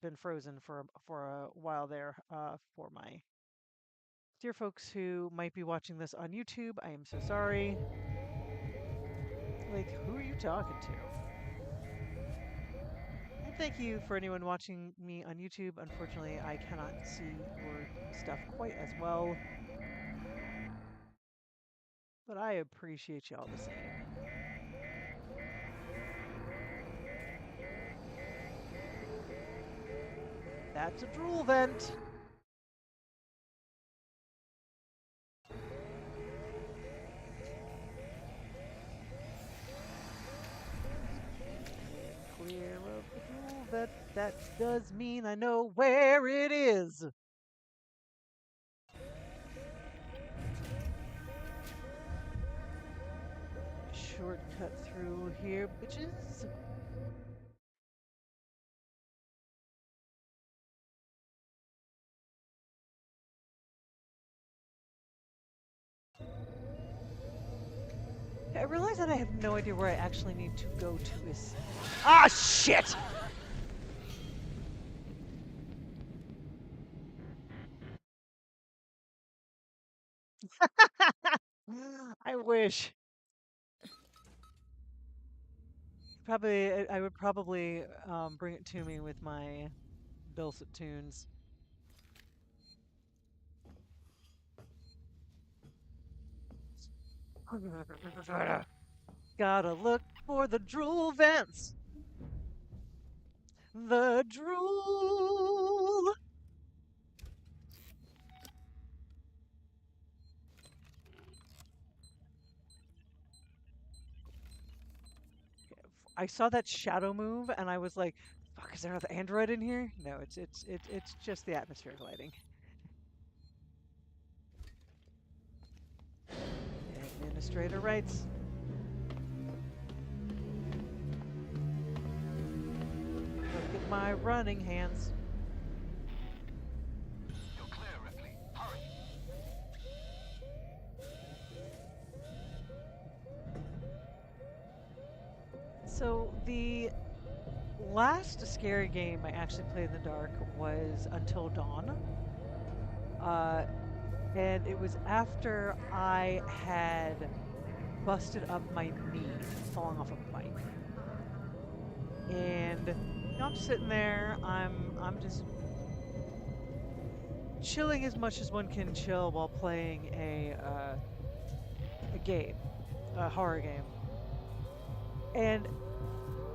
Speaker 1: been frozen for a while there for my dear folks who might be watching this on YouTube, I am so sorry. Like, who are you talking to? And thank you for anyone watching me on YouTube. Unfortunately, I cannot see your stuff quite as well. But I appreciate you all the same. That's a drool vent. Clear of the drool vent. That does mean I know where it is. Shortcut through here, bitches. I realize that I have no idea where I actually need to go to is... Ah, shit! I wish. Probably, I would probably bring it to me with my dulcet tunes. Gotta look for the drool vents. The drool. I saw that shadow move and I was like, fuck, is there another android in here? No, it's just the atmospheric lighting. Administrator rights. Look at my running hands.
Speaker 6: You're clear, Ripley. Hurry.
Speaker 1: So the last scary game I actually played in the dark was Until Dawn. And it was after I had busted up my knee falling off a bike. And you know, I'm sitting there, I'm just chilling as much as one can chill while playing a game, a horror game. And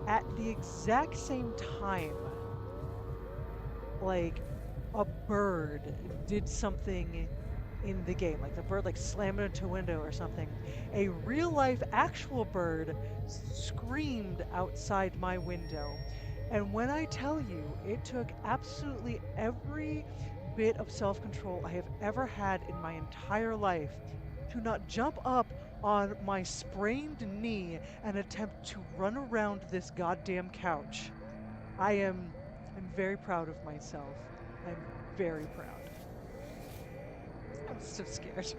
Speaker 1: at the exact same time, like a bird did something in the game, like the bird like slammed into a window or something. A real life actual bird screamed outside my window. And when I tell you, it took absolutely every bit of self-control I have ever had in my entire life to not jump up on my sprained knee and attempt to run around this goddamn couch. I'm very proud of myself. I'm very proud. I'm so scared.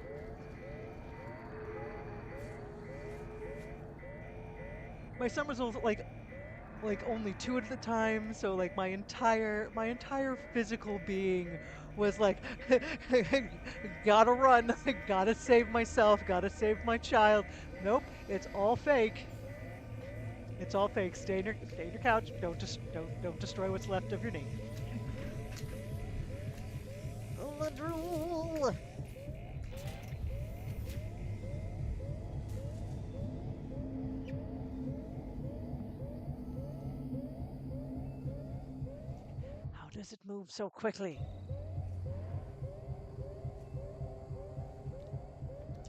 Speaker 1: My son was like only 2 at the time, so like my entire physical being was like gotta run, gotta save myself, gotta save my child. Nope, it's all fake. It's all fake. Stay in your couch. Don't destroy what's left of your knee. The drool. How does it move so quickly?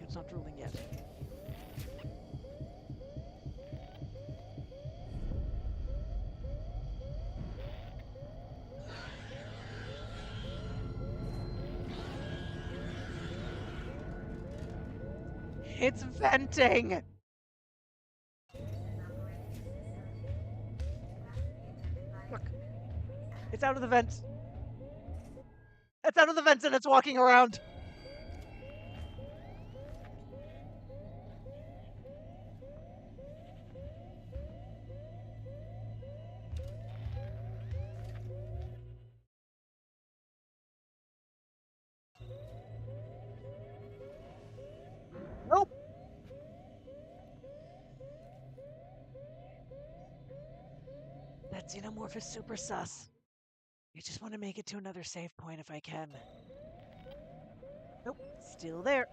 Speaker 1: It's not drooling yet. It's venting! Look. It's out of the vents. It's out of the vents and it's walking around. Xenomorph is super sus. I just want to make it to another save point if I can. Nope, still there.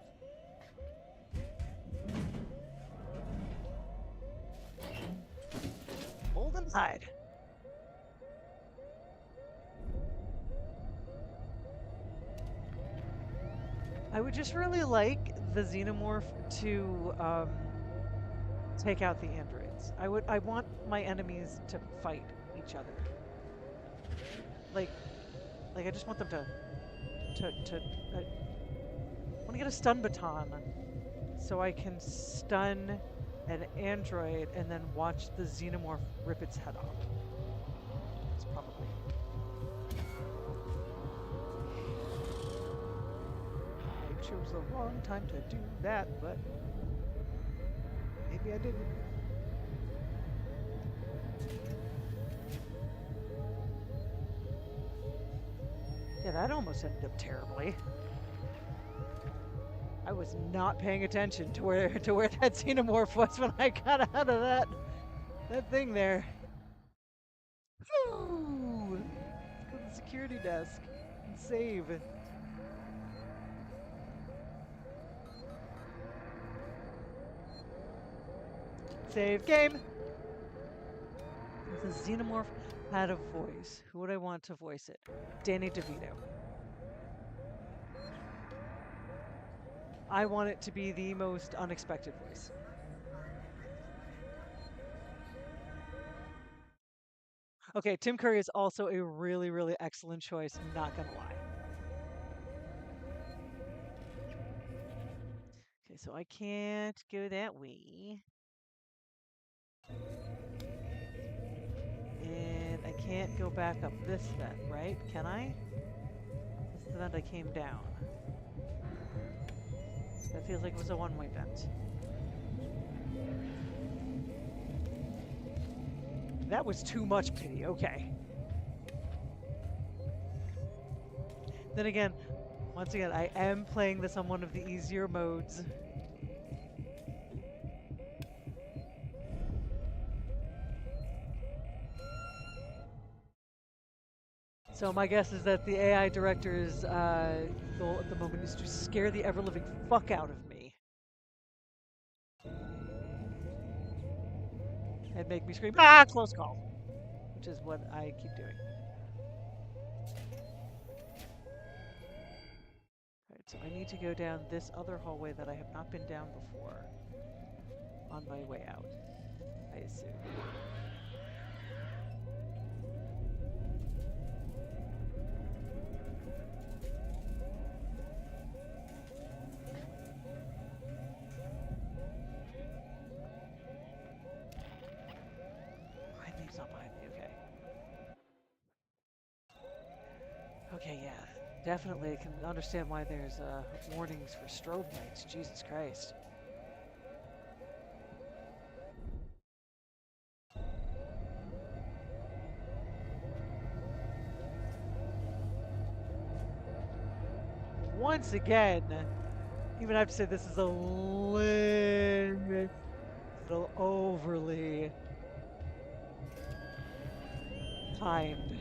Speaker 1: Hold and hide. I would just really like the Xenomorph to take out the androids. I want my enemies to fight each other. Like I just want them to I want to get a stun baton so I can stun an android and then watch the Xenomorph rip its head off. It's probably. I chose the wrong time to do that, but maybe I didn't. Yeah, that almost ended up terribly. I was not paying attention to where that Xenomorph was when I got out of that thing there. Whew. Let's go to the security desk and save. Save game. The Xenomorph had a voice. Who would I want to voice it? Danny DeVito. I want it to be the most unexpected voice. Okay, Tim Curry is also a really, really excellent choice, not gonna lie. Okay, so I can't go that way. And I can't go back up this vent, right? Can I? This is the vent I came down. That feels like it was a one-way vent. That was too much pity, okay. Then again, once again, I am playing this on one of the easier modes. So my guess is that the AI director's goal at the moment is to scare the ever-living fuck out of me. And make me scream, ah, close call! Which is what I keep doing. Alright, so I need to go down this other hallway that I have not been down before. On my way out, I assume. Okay, yeah. Definitely can understand why there's warnings for strobe lights. Jesus Christ. Once again, even I have to say this is a little overly timed.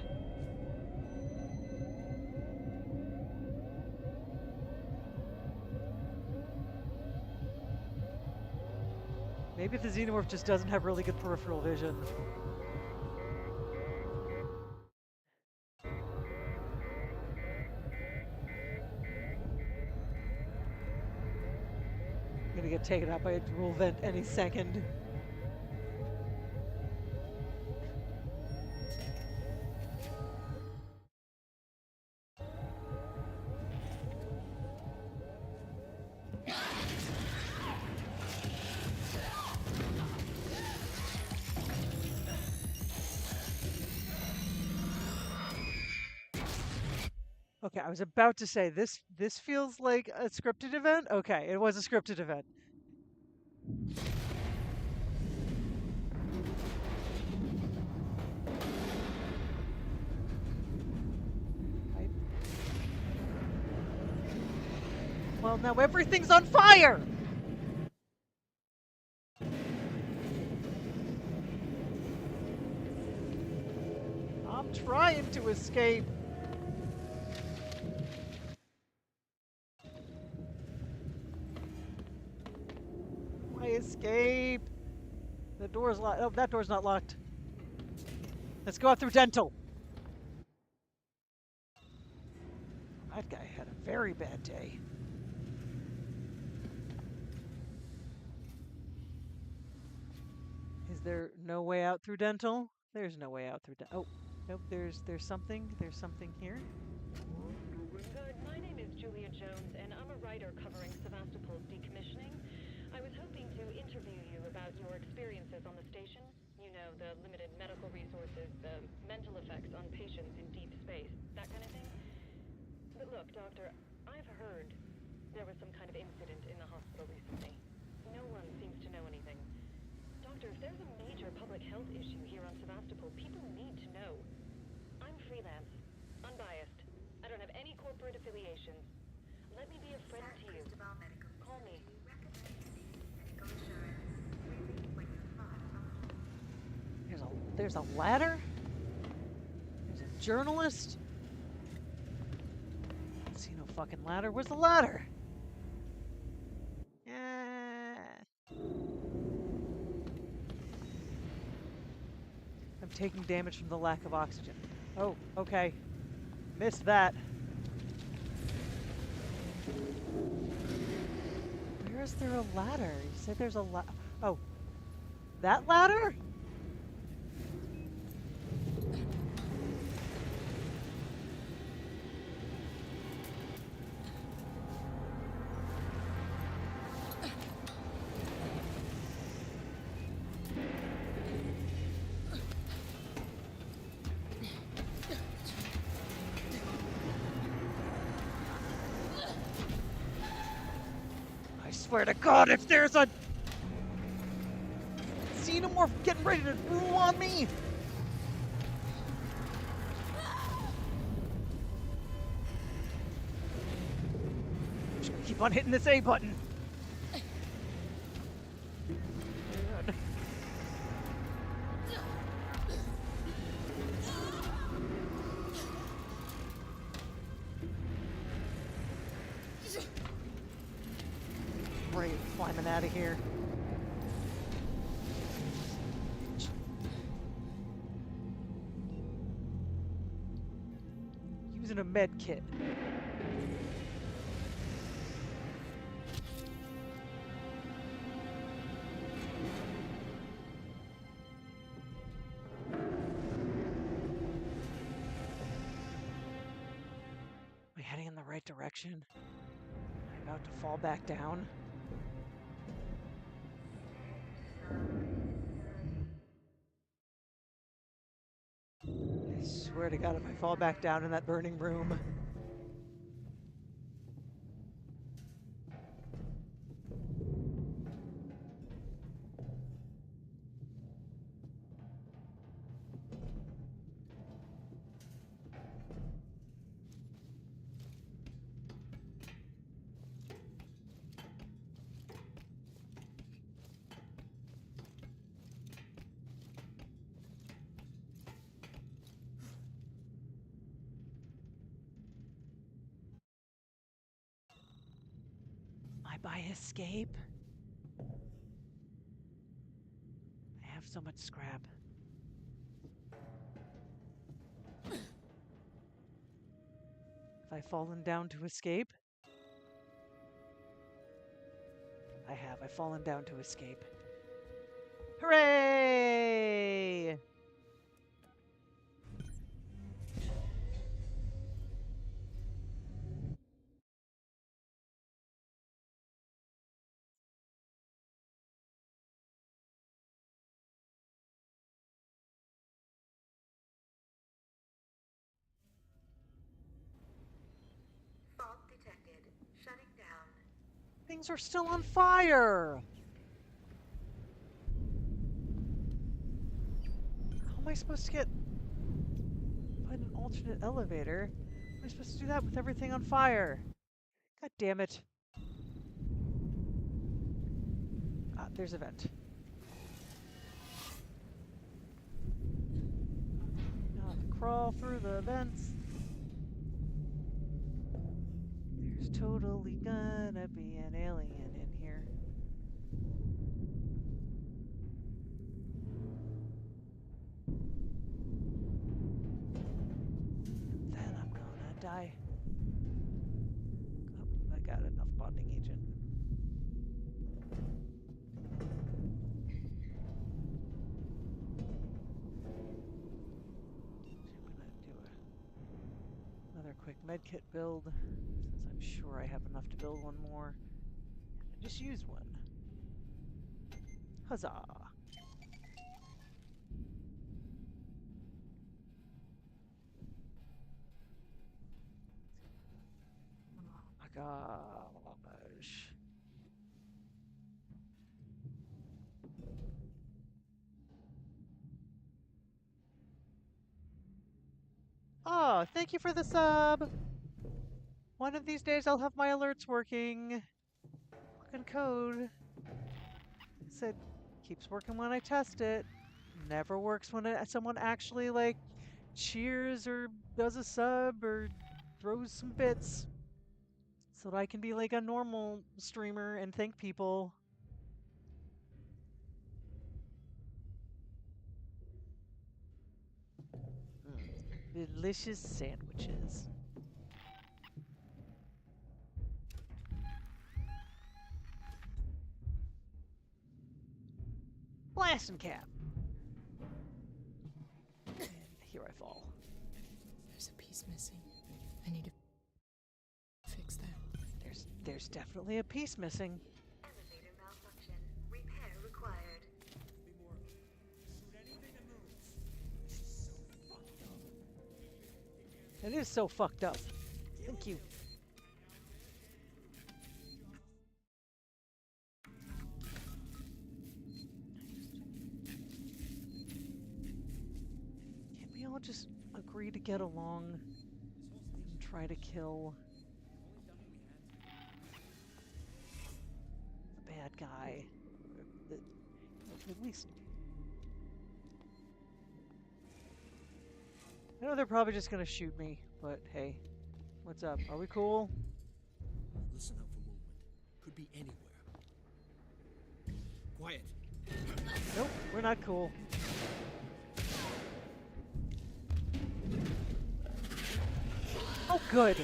Speaker 1: Maybe the Xenomorph just doesn't have really good peripheral vision. I'm gonna get taken out by a dual vent any second. Okay, I was about to say this feels like a scripted event. Okay, it was a scripted event. Well, now everything's on fire! trying to escape. My escape. The door's locked. Oh, that door's not locked. Let's go out through dental. That guy had a very bad day. Is there no way out through dental? There's no way out through dental. Oh, nope, there's something here.
Speaker 10: Good. My name is Julia Jones, and I'm a writer covering Sevastopol's decommissioning. I was hoping to interview you about your experiences on the station. You know, the limited medical resources, the mental effects on patients in deep space, that kind of thing. But look, Doctor, I've heard there was some kind of incident in the hospital recently. No one seems to know anything. Doctor, if there's a major public health issue here on Sevastopol, people need to know. I'm freelance, unbiased. I don't have any corporate affiliations. Let me be a friend to you. Call me.
Speaker 1: There's a ladder? There's a journalist? I don't see no fucking ladder. Where's the ladder? I'm taking damage from the lack of oxygen. Oh, okay. Missed that. Where is there a ladder? You said there's a ladder. Oh. That ladder? I swear to God, if there's a xenomorph getting ready to drool on me! I'm just gonna keep on hitting this A button. Great, climbing out of here. Using a med kit. Am I heading in the right direction? Am I about to fall back down? I swear to God, if I fall back down in that burning room. By escape? I have so much scrap. Have I fallen down to escape? I have. I've fallen down to escape. Hooray!
Speaker 9: Fault detected. Shutting down.
Speaker 1: Things are still on fire! How am I supposed to get... find an alternate elevator? How am I supposed to do that with everything on fire? God damn it. Ah, there's a vent. Oh, the crawl through the vents. There's totally gonna be an alien in here. Then I'm gonna die. Oh, I got enough bonding agent. Another quick medkit build, since I'm sure I have enough to build one more. And just use one. Huzzah! Oh my gosh. Oh, thank you for the sub! One of these days I'll have my alerts working. Fucking code. It said, keeps working when I test it. Never works when someone actually, like, cheers or does a sub or throws some bits. So that I can be like a normal streamer and thank people. Delicious sandwiches. Blasting cap. And here I fall.
Speaker 5: There's a piece missing. I need to fix that.
Speaker 1: There's definitely a piece missing.
Speaker 9: Elevator malfunction. Repair required.
Speaker 1: It is so fucked up. Thank you. Can't we all just agree to get along and try to kill the bad guy? At least. I know they're probably just gonna shoot me, but hey, what's up? Are we cool?
Speaker 11: Listen up for movement. Could be anywhere. Quiet.
Speaker 1: Nope, we're not cool. Oh, good.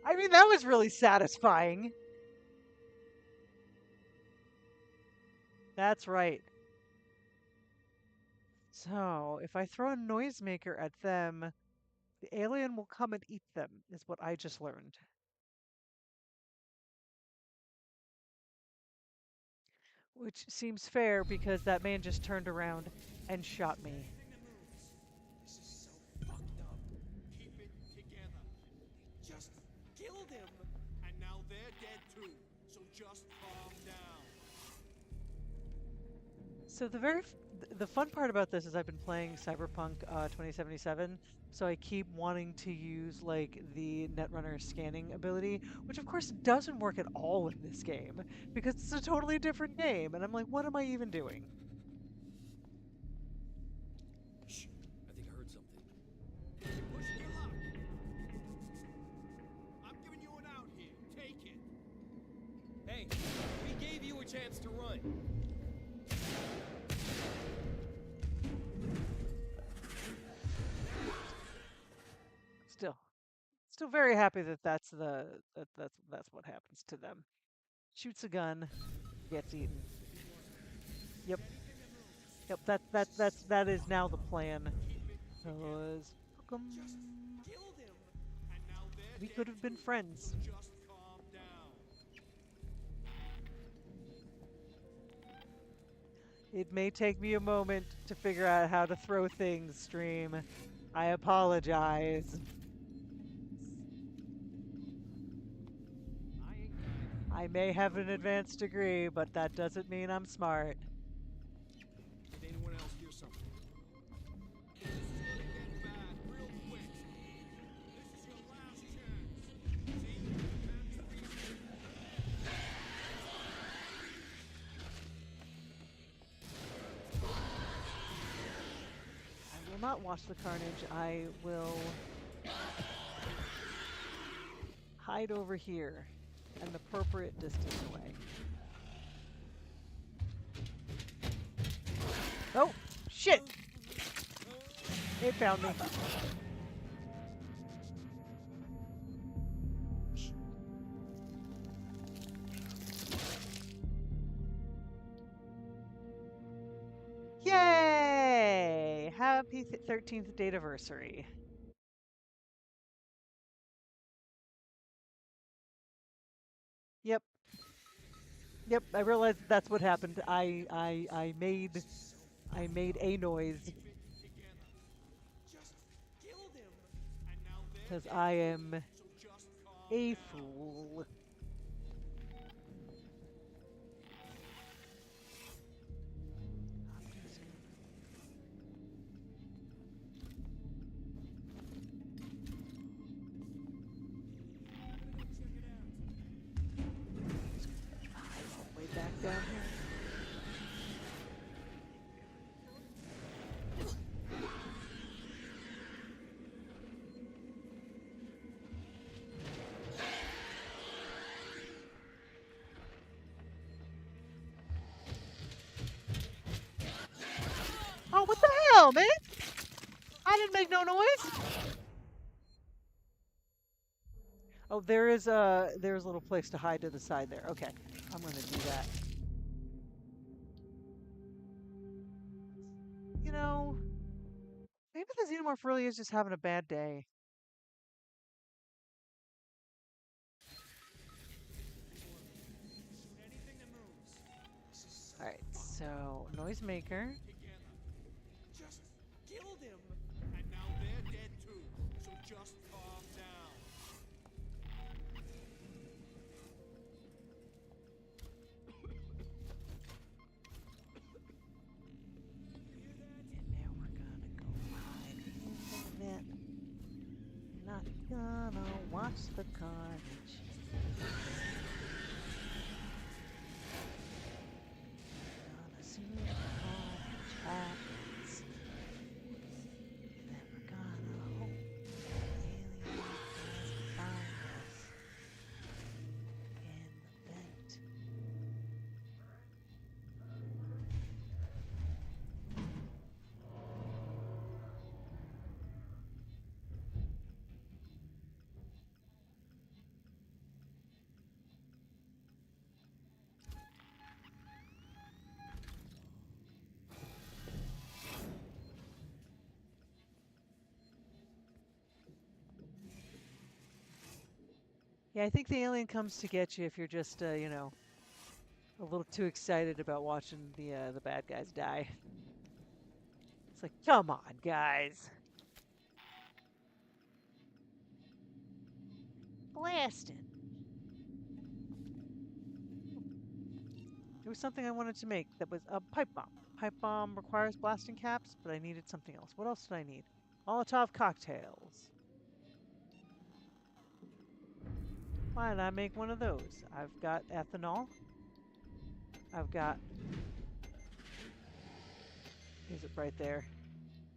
Speaker 1: I mean, that was really satisfying. That's right. So, if I throw a noisemaker at them, the alien will come and eat them, is what I just learned. Which seems fair because that man just turned around and shot me.
Speaker 11: This is so fucked up. Keep it together. Just killed him, and now they're dead too. So just calm down.
Speaker 1: So the fun part about this is I've been playing Cyberpunk 2077, so I keep wanting to use like the Netrunner scanning ability, which of course doesn't work at all in this game because it's a totally different game, and I'm like, what am I even doing?
Speaker 11: Shh. I think I heard something. Push your luck. I'm giving you an out here. Take it. Hey, we gave you a chance to run.
Speaker 1: Still very happy that that's what happens to them. Shoots a gun, gets eaten. Yep. That is now the plan. Because we could have been friends. It may take me a moment to figure out how to throw things, stream. I apologize. I may have an advanced degree, but that doesn't mean I'm smart.
Speaker 11: Did anyone else hear something? This is gonna get bad real quick. This is your last chance. See?
Speaker 1: not watch the carnage, I will hide over here an appropriate distance away. Oh, shit! It found me. Yay! Happy 13th date-iversary. Yep. Yep, I realized that's what happened. I made a noise. Because I am a fool. Way back down here. Oh, what the hell, man? I didn't make no noise. Oh, there's a little place to hide to the side there. Okay, I'm gonna do that. You know, maybe the xenomorph really is just having a bad day. All right, so noisemaker.
Speaker 11: Just killed him, and now they're dead too. So just calm down.
Speaker 1: And now we're gonna go hide in the vent. Not gonna watch the carnage. Gonna see the carnage happens. Then we're gonna hope the alien doesn't find us in the vent. Yeah, I think the alien comes to get you if you're just, you know, a little too excited about watching the bad guys die. It's like, come on, guys. Blasting. There was something I wanted to make that was a pipe bomb. Pipe bomb requires blasting caps, but I needed something else. What else did I need? Molotov cocktails. Why did I make one of those? I've got ethanol. I've got... Is it right there?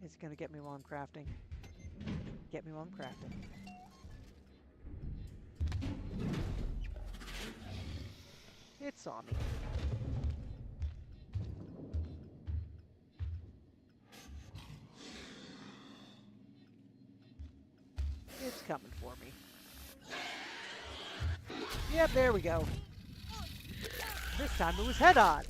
Speaker 1: Is it going to get me while I'm crafting? Get me while I'm crafting. It saw me. It's coming for me. Yep, there we go. This time it was head-on.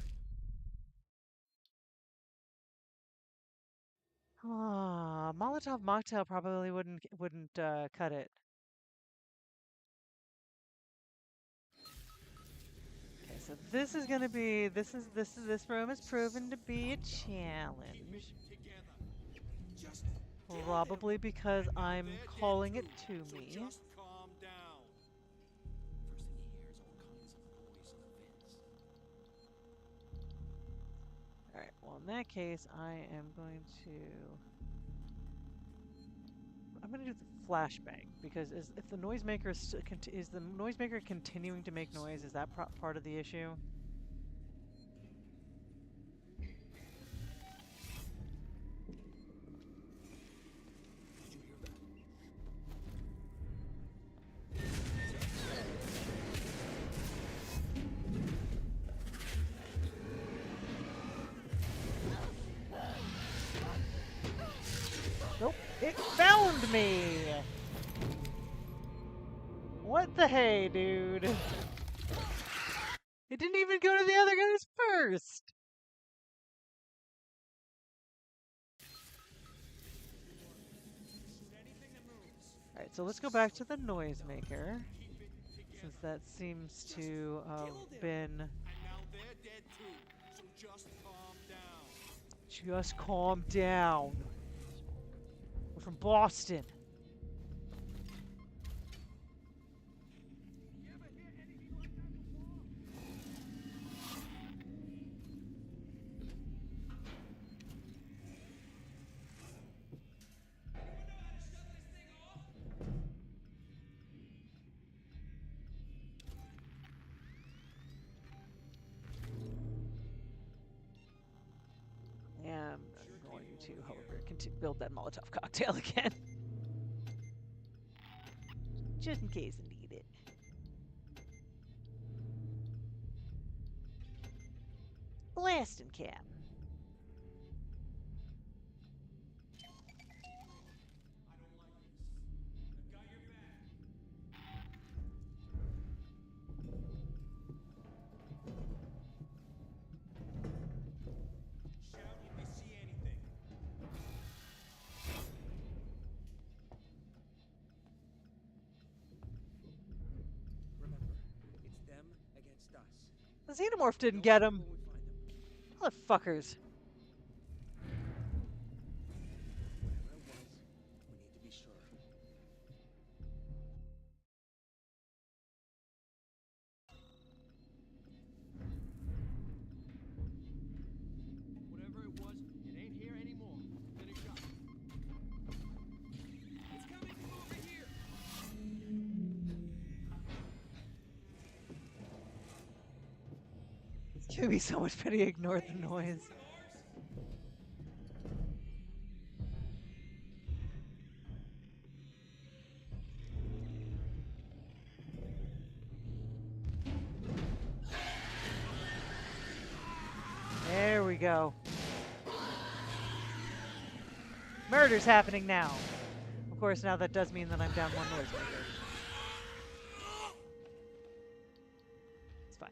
Speaker 1: Ah, Molotov mocktail probably wouldn't cut it. Okay, so this is gonna be this room is proven to be a challenge. Probably because I'm calling it to me.
Speaker 11: Just calm down.
Speaker 1: Alright, well in that case I am going to do the flashbang because if the noisemaker is the noisemaker continuing to make noise, is that part of the issue? found me! What the hey, dude? It didn't even go to the other guys first! Alright, so let's go back to the noisemaker. Since that seems to have been...
Speaker 11: And now they're dead too, so just calm down.
Speaker 1: Just calm down. We're from Boston. Yeah, I'm going to, however, build that Molotov cocktail again. Just in case I need it. Blasting cap.
Speaker 11: Shout if you see anything. Remember, it's them against us.
Speaker 1: The Xenomorph didn't get him. Motherfuckers.
Speaker 11: Whatever it was, we need to be sure. Whatever it was, it ain't here anymore. Finish up. It's coming from over here.
Speaker 1: It's gonna be so much better to ignore the noise. There we go. Murder's happening now. Of course, now that does mean that I'm down one noisemaker. It's fine.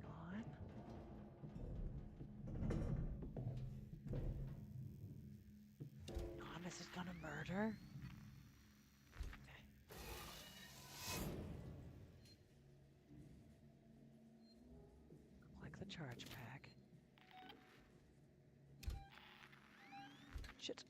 Speaker 1: Gone. Thomas is gonna murder? Like the charge pack. Shit.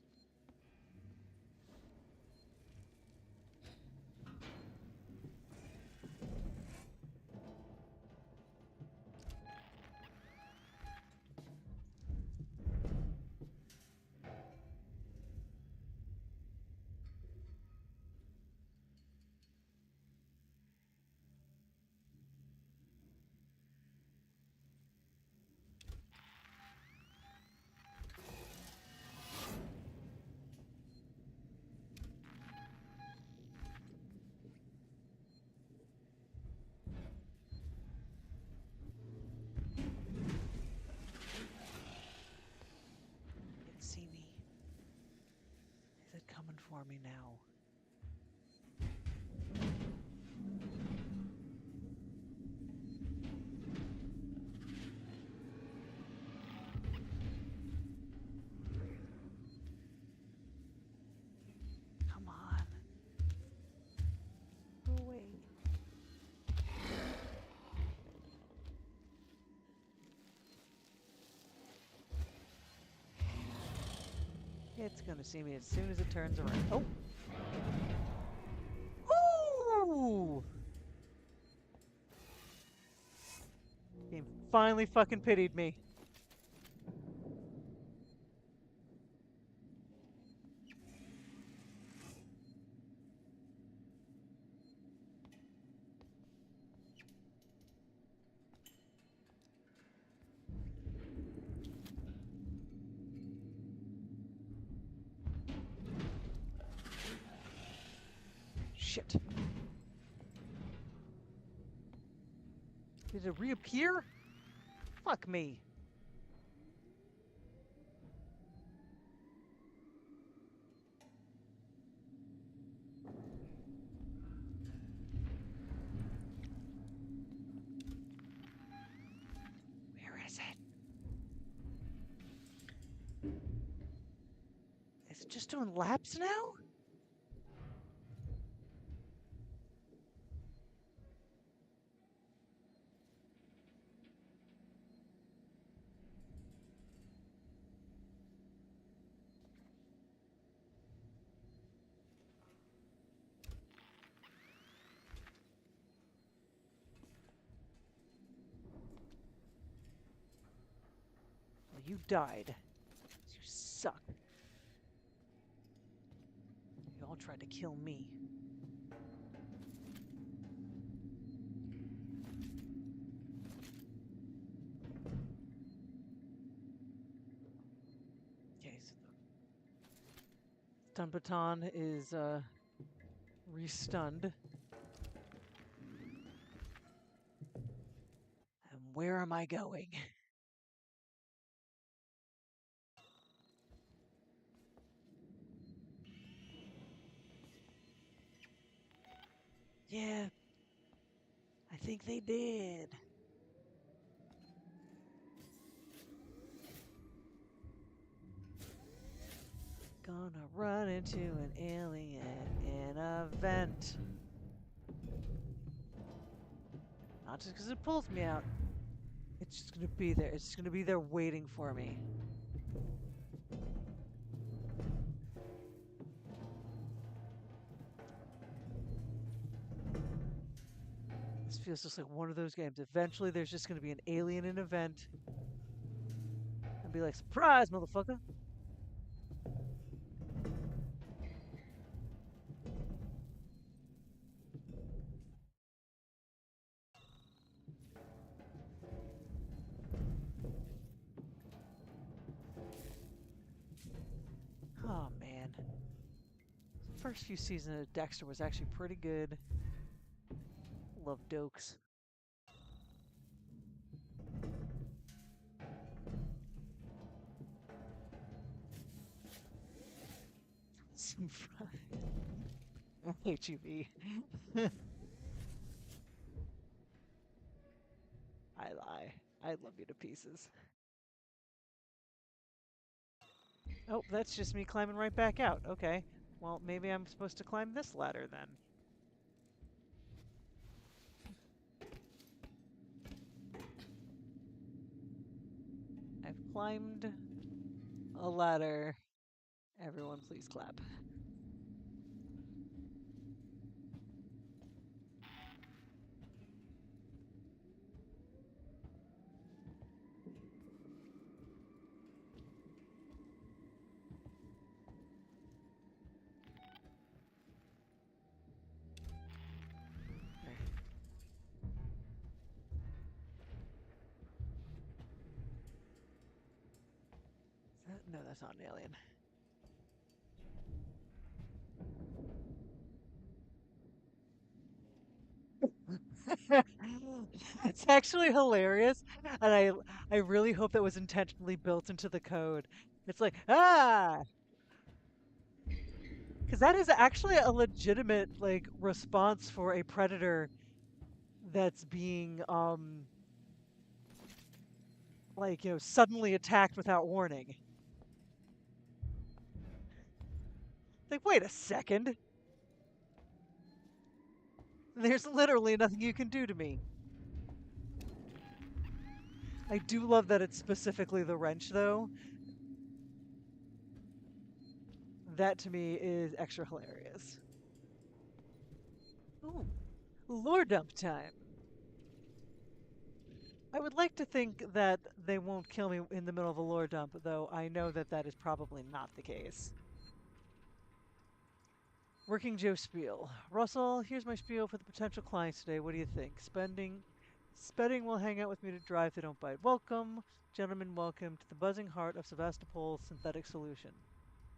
Speaker 1: Didn't see me. Is it coming for me now? Come on. Go away. It's gonna see me as soon as it turns around. Oh! Ooh! Game finally fucking pitied me. shit. Did it reappear? Fuck me. Where is it? Is it just doing laps now? Well, you died. You suck. You all tried to kill me. Okay, so the stun baton is restunned. And where am I going? Yeah, I think they did. Gonna run into an alien in a vent. Not just because it pulls me out. It's just gonna be there. It's just gonna be there waiting for me. This feels just like one of those games. Eventually there's just gonna be an alien in an event. And be like, surprise, motherfucker! Oh man. The first few seasons of Dexter was actually pretty good. Love Dokes. Some HEB. I lie. I love you to pieces. Oh, that's just me climbing right back out. Okay. Well, maybe I'm supposed to climb this ladder then. I've climbed a ladder. Everyone please clap. No, that's not an alien. It's actually hilarious, and I really hope that was intentionally built into the code. It's like, ah! Because that is actually a legitimate, like, response for a predator that's being, like, you know, suddenly attacked without warning. Like, wait a second. There's literally nothing you can do to me. I do love that it's specifically the wrench, though. That, to me, is extra hilarious. Ooh, lore dump time. I would like to think that they won't kill me in the middle of a lore dump, though I know that that is probably not the case. Working Joe spiel. Russell, here's my spiel for the potential clients today. What do you think? Spedding will hang out with me to drive. They don't bite. Welcome, gentlemen. Welcome to the buzzing heart of Sevastopol's synthetic solution.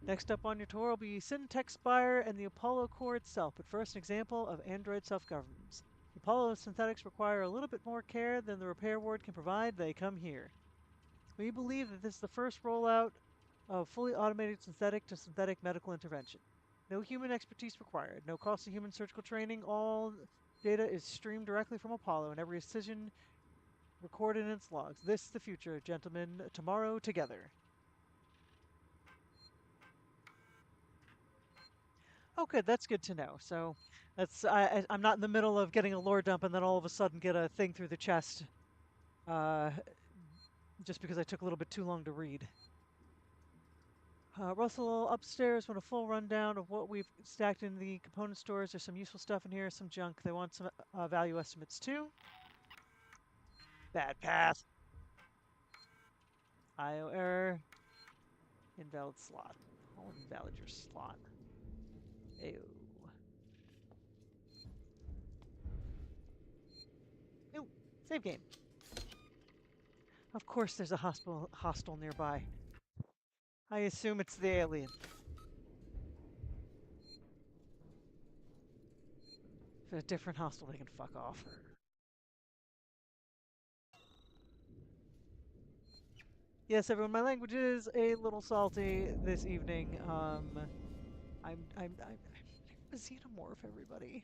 Speaker 1: Next up on your tour will be Syntech Spire and the Apollo core itself, but first an example of Android self-governance. The Apollo synthetics require a little bit more care than the repair ward can provide. They come here. We believe that this is the first rollout of fully automated synthetic to synthetic medical intervention. No human expertise required, no cost of human surgical training. All data is streamed directly from Apollo and every decision recorded in its logs. This is the future, gentlemen. Tomorrow together. Oh, good. That's good to know. So that's I'm not in the middle of getting a lore dump and then all of a sudden get a thing through the chest just because I took a little bit too long to read. Russell upstairs want a full rundown of what we've stacked in the component stores. There's some useful stuff in here, some junk. They want some value estimates too. Bad path. IO error. Invalid slot. I'll invalid your slot. Ew. Ew. Save game. Of course there's a hostile nearby. I assume it's the alien. If it's a different hostile, they can fuck off. Yes, everyone, my language is a little salty this evening. I'm a xenomorph, everybody.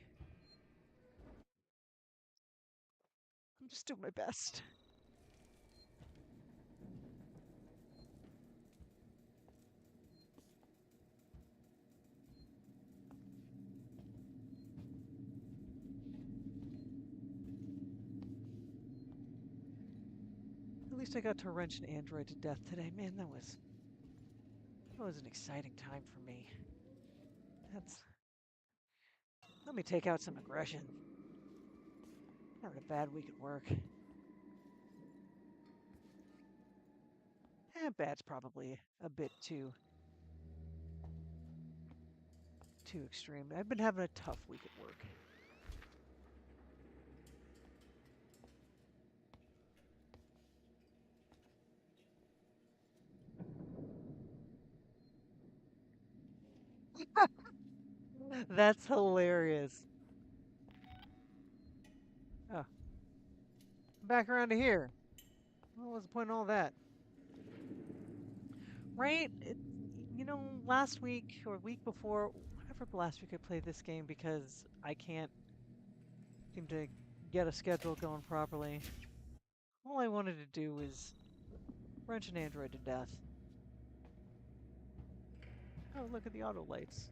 Speaker 1: I'm just doing my best. At least I got to wrench an android to death today. Man, that was an exciting time for me. Let me take out some aggression. Having a bad week at work. Bad's probably a bit too extreme. I've been having a tough week at work. That's hilarious. Oh. I'm back around to here. What was the point of all that? Right? You know, last week or week before, whatever last week I played this game because I can't seem to get a schedule going properly. All I wanted to do was wrench an android to death. Oh, look at the auto lights.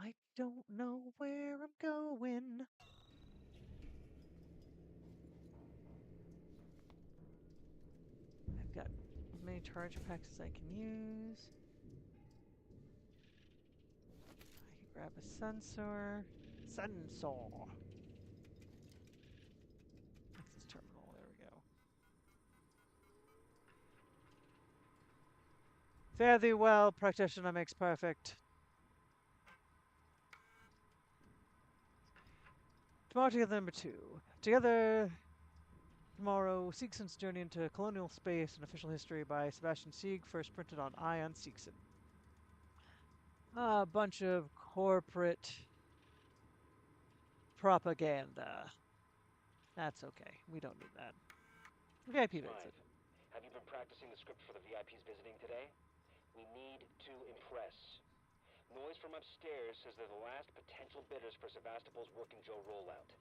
Speaker 1: I don't know where I'm going. I've got as many charge packs as I can use. I can grab a sensor. Sensor. Access terminal. There we go. Fare thee well, practitioner makes perfect. Tomorrow together number 2. Together tomorrow, Seegson's Journey into Colonial Space, an official history by Sebastian Sieg, first printed on Ion Seegson. A bunch of corporate propaganda. That's okay. We don't need that. VIP visit.
Speaker 8: Have you been practicing the script for the VIPs visiting today? We need to impress. Noise from upstairs says they're the last potential bidders for Sevastopol's Working Joe rollout.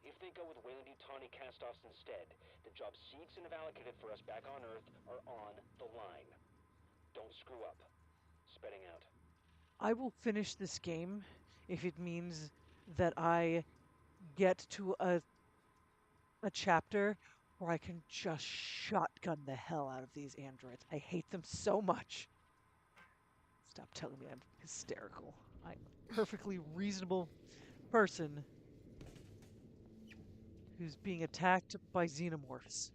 Speaker 8: If they go with Weyland-Yutani castoffs instead, the jobs Seegson have allocated for us back on Earth are on the line. Don't screw up. Spreading out.
Speaker 1: I will finish this game if it means that I get to a chapter where I can just shotgun the hell out of these androids. I hate them so much. Stop telling me I'm hysterical. I'm a perfectly reasonable person who's being attacked by xenomorphs.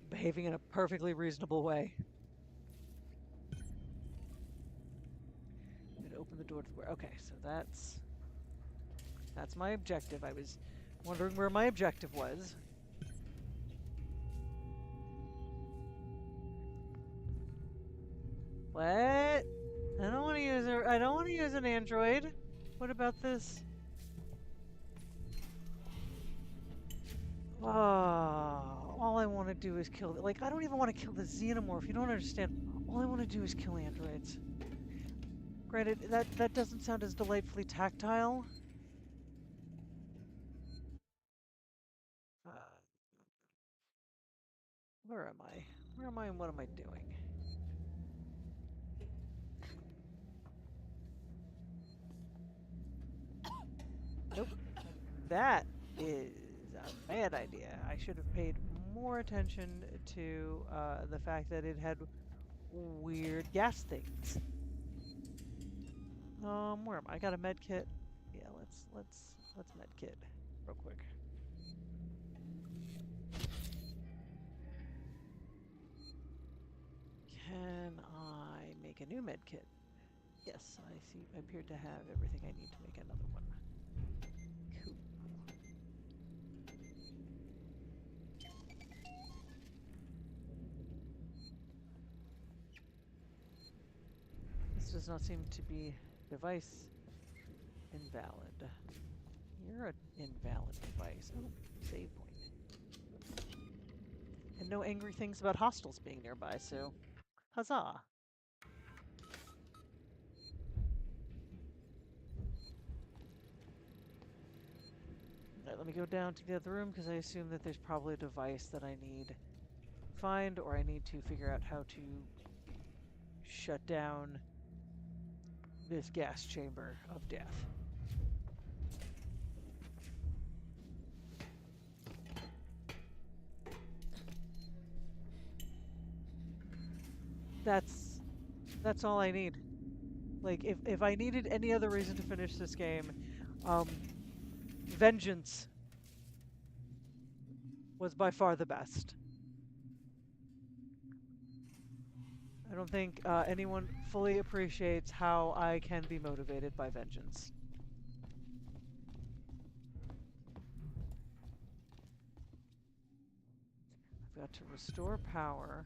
Speaker 1: Behaving in a perfectly reasonable way. open the door to the... Okay, so that's my objective. I was wondering where my objective was. What? I don't want to use I don't want to use an android. What about this? Oh, all I want to do is kill. Like, I don't even want to kill the xenomorph. You don't understand. All I want to do is kill androids. Granted, that doesn't sound as delightfully tactile. Where am I? Where am I and what am I doing? Nope. That is a bad idea. I should have paid more attention to the fact that it had weird gas things. Where am I? I got a med kit. Yeah, let's med kit real quick. Can I make a new med kit? Yes, I see. I appear to have everything I need to make another one. Cool. This does not seem to be device invalid. You're an invalid device. Oh, save point. And no angry things about hostiles being nearby, so huzzah. Alright, let me go down to the other room because I assume that there's probably a device that I need to find, or I need to figure out how to shut down this gas chamber of death. That's all I need. Like, if I needed any other reason to finish this game, vengeance was by far the best. I don't think anyone fully appreciates how I can be motivated by vengeance. I've got to restore power.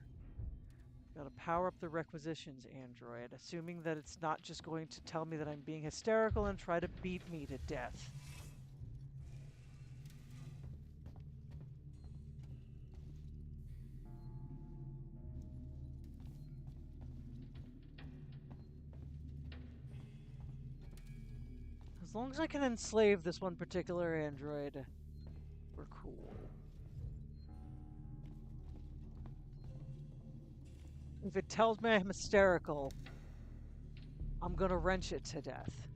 Speaker 1: I've got to power up the requisitions android, assuming that it's not just going to tell me that I'm being hysterical and try to beat me to death. As long as I can enslave this one particular android, we're cool. If it tells me I'm hysterical, I'm gonna wrench it to death.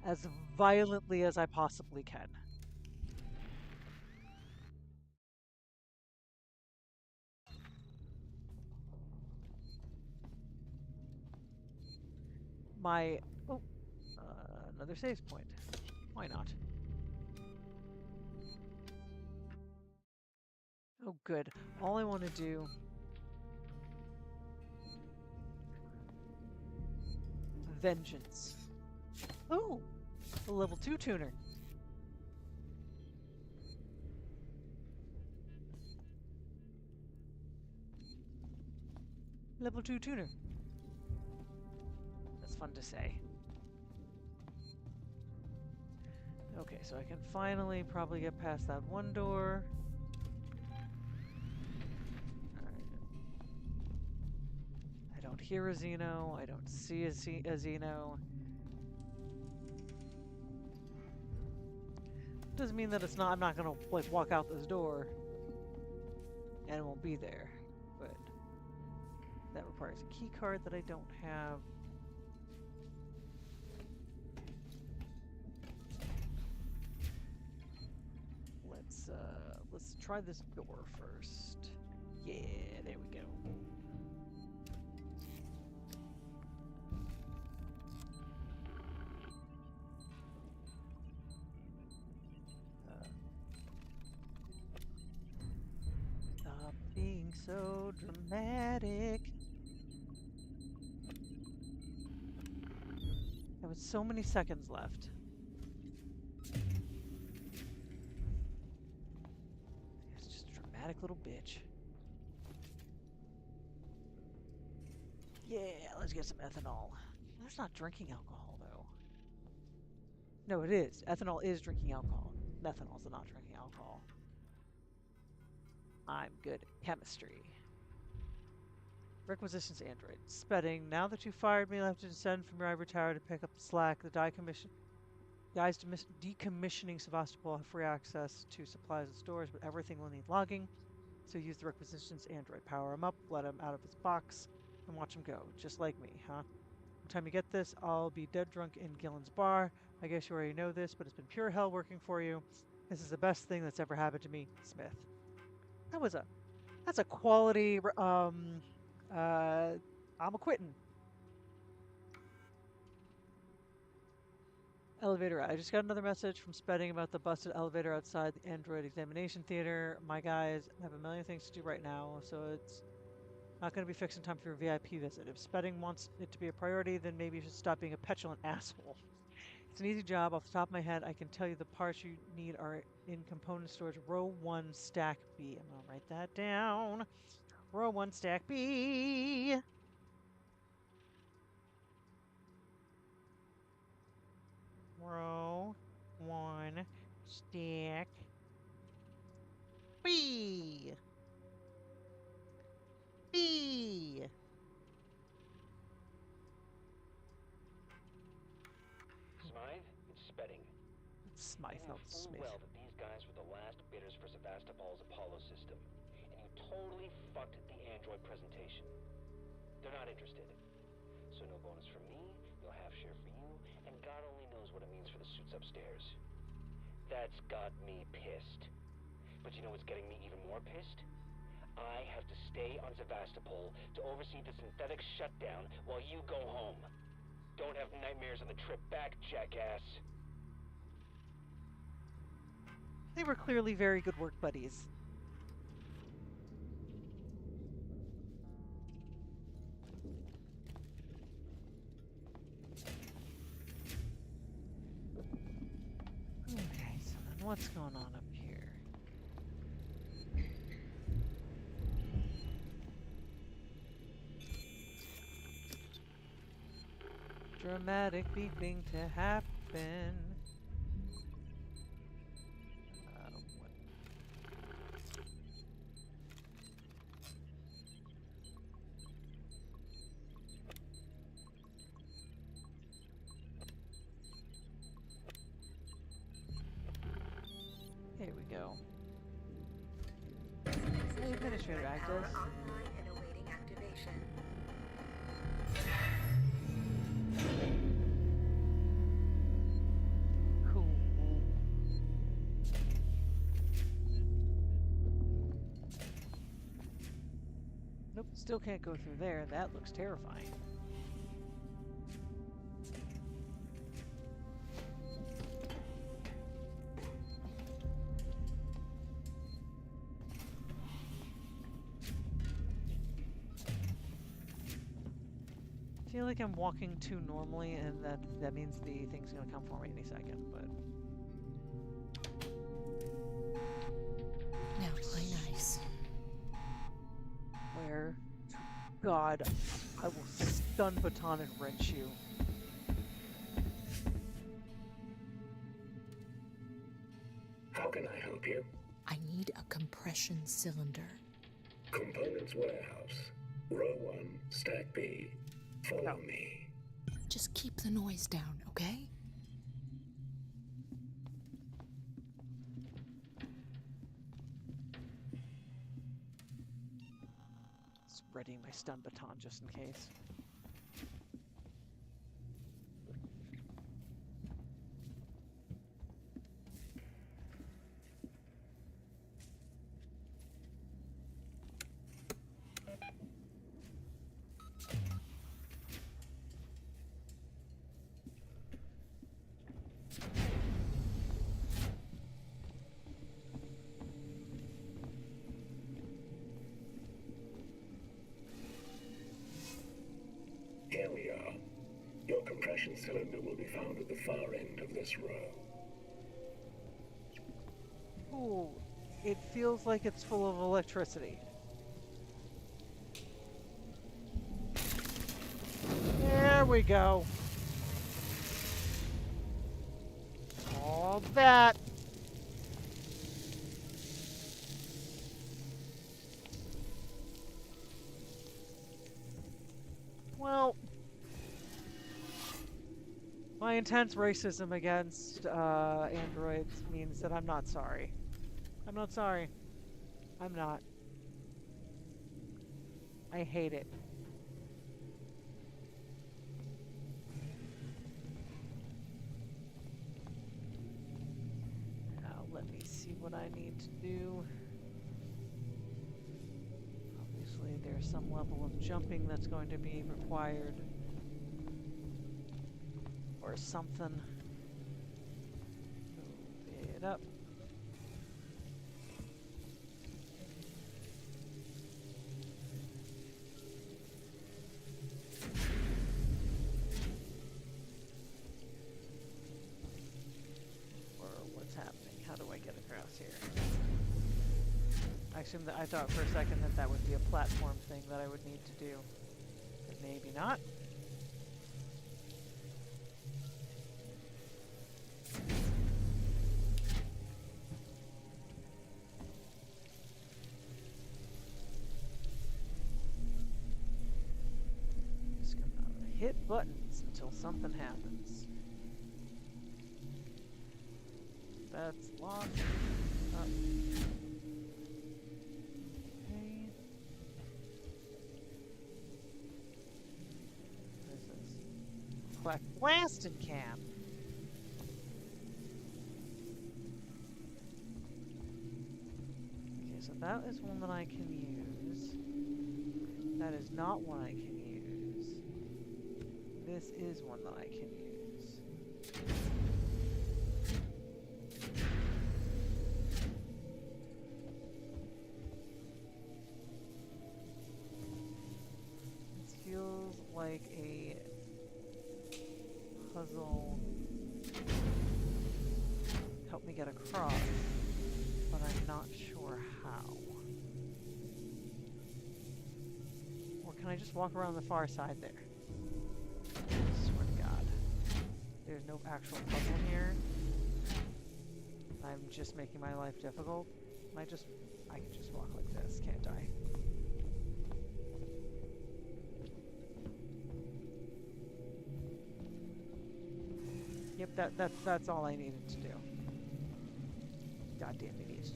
Speaker 1: As violently as I possibly can. Another save point. Why not? Oh, good. All I want to do... Vengeance. Oh! A level 2 tuner. Level 2 tuner. That's fun to say. Okay, so I can finally probably get past that one door. I don't hear a Xeno. I don't see a Xeno. Doesn't mean that it's not. I'm not gonna like walk out this door and it won't be there, but that requires a key card that I don't have. Let's try this door first. Yeah, there we go. Stop being so dramatic. There was so many seconds left. It's just a dramatic little bitch. Yeah, let's get some ethanol. There's not drinking alcohol, though. No, it is. Ethanol is drinking alcohol. Methanol is not drinking alcohol. I'm good at chemistry. Requisitions android. Spedding. Now that you've fired me, I'll have to descend from your ivory tower to pick up the slack. The guys decommissioning Sevastopol have free access to supplies and stores, but everything will need logging. So use the requisitions android. Power him up, let him out of his box, and watch him go. Just like me, huh? By the time you get this, I'll be dead drunk in Gillen's bar. I guess you already know this, but it's been pure hell working for you. This is the best thing that's ever happened to me, Smith. That's a quality, I'm a quittin'. Elevator. I just got another message from Spedding about the busted elevator outside the Android Examination Theater. My guys have a million things to do right now, so it's not going to be fixed in time for your VIP visit. If Spedding wants it to be a priority, then maybe you should stop being a petulant asshole. It's an easy job. Off the top of my head, I can tell you the parts you need are in component storage row 1, stack B. I'm going to write that down. Row 1, stack B. Row 1, stack B. B.
Speaker 8: Smythe, it's Spedding.
Speaker 1: It's Smythe,
Speaker 8: You
Speaker 1: not
Speaker 8: knew full
Speaker 1: Smith.
Speaker 8: well that these guys were the last bidders for Sevastopol's Apollo system, and you totally fucked the android presentation. They're not interested. So no bonus from me, no half share for you, and God only knows what it means for the suits upstairs. That's got me pissed. But you know what's getting me even more pissed? I have to stay on Sevastopol to oversee the synthetic shutdown while you go home. Don't have nightmares on the trip back, jackass.
Speaker 1: They were clearly very good work buddies. Okay, so then what's going on up here? Dramatic beating to happen. Here we go. Hey, Administrator Actus.
Speaker 9: Online and awaiting activation.
Speaker 1: Cool. Nope, still can't go through there. That looks terrifying. I feel like I'm walking too normally, and that means the thing's gonna come for me any second, but...
Speaker 5: Now play nice.
Speaker 1: Where? God, I will stun baton and wrench you.
Speaker 12: How can I help you?
Speaker 5: I need a compression cylinder.
Speaker 12: Components warehouse. Row 1, stack B. Follow me.
Speaker 5: Just keep the noise down, okay?
Speaker 1: Spreading my stun baton just in case.
Speaker 12: cylinder will be found at the far end of this row.
Speaker 1: Ooh, it feels like it's full of electricity. There we go. All that. Well, my intense racism against androids means that I'm not sorry. I'm not sorry. I'm not. I hate it. Now let me see what I need to do. Obviously, there's some level of jumping that's going to be required. Or something. Move it up. Or what's happening? How do I get across here? I assume that I thought for a second that that would be a platform thing that I would need to do. But maybe not. Just gonna hit buttons until something happens. That's locked up. Okay. What is this? Black blasted cap. Okay, so that is one that I can use. That is not one I can use. This is one that I can use. This feels like a puzzle. Help me get across, but I'm not sure how. Or can I just walk around the far side there? I swear to God. There's no actual puzzle here. I'm just making my life difficult. I can just walk like this, can't I? Yep, that's all I needed to do. Goddamn idiot.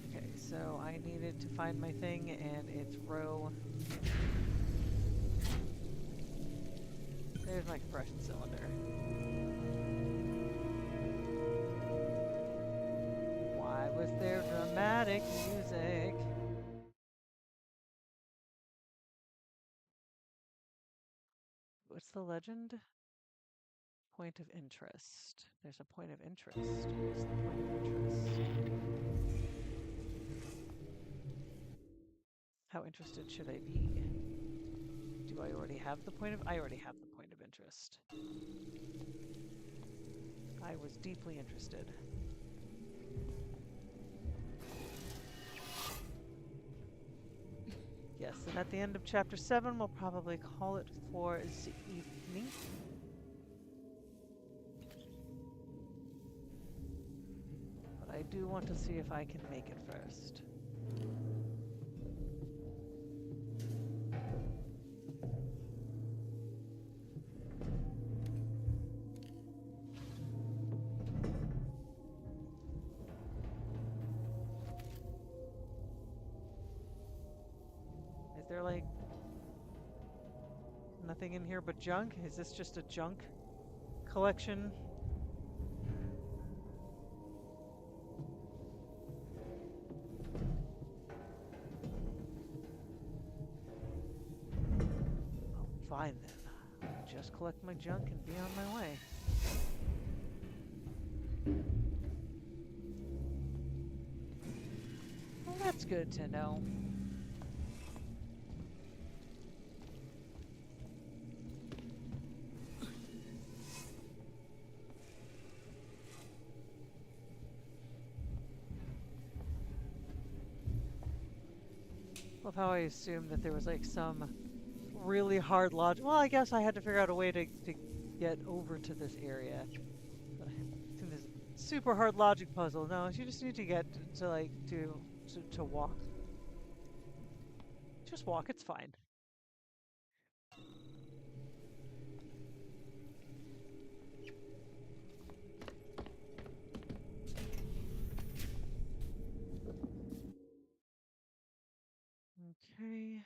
Speaker 1: Okay, so I needed to find my thing, and it's row. There's my compression cylinder. Why was there dramatic music? What's the legend? Point of interest. There's a point of interest. What's the point of interest? How interested should I be? Do I already have the point of... I already have the point of interest. I was deeply interested. Yes, and at the end of chapter 7, we'll probably call it for the evening. But I do want to see if I can make it first. Is there like nothing in here but junk? Is this just a junk collection? Oh, fine then. I'll just collect my junk and be on my way. Well, that's good to know. Love how I assumed that there was like some really hard logic. Well, I guess I had to figure out a way to get over to this area. But I think this super hard logic puzzle. No, you just need to get to like to walk. Just walk. It's fine. Okay.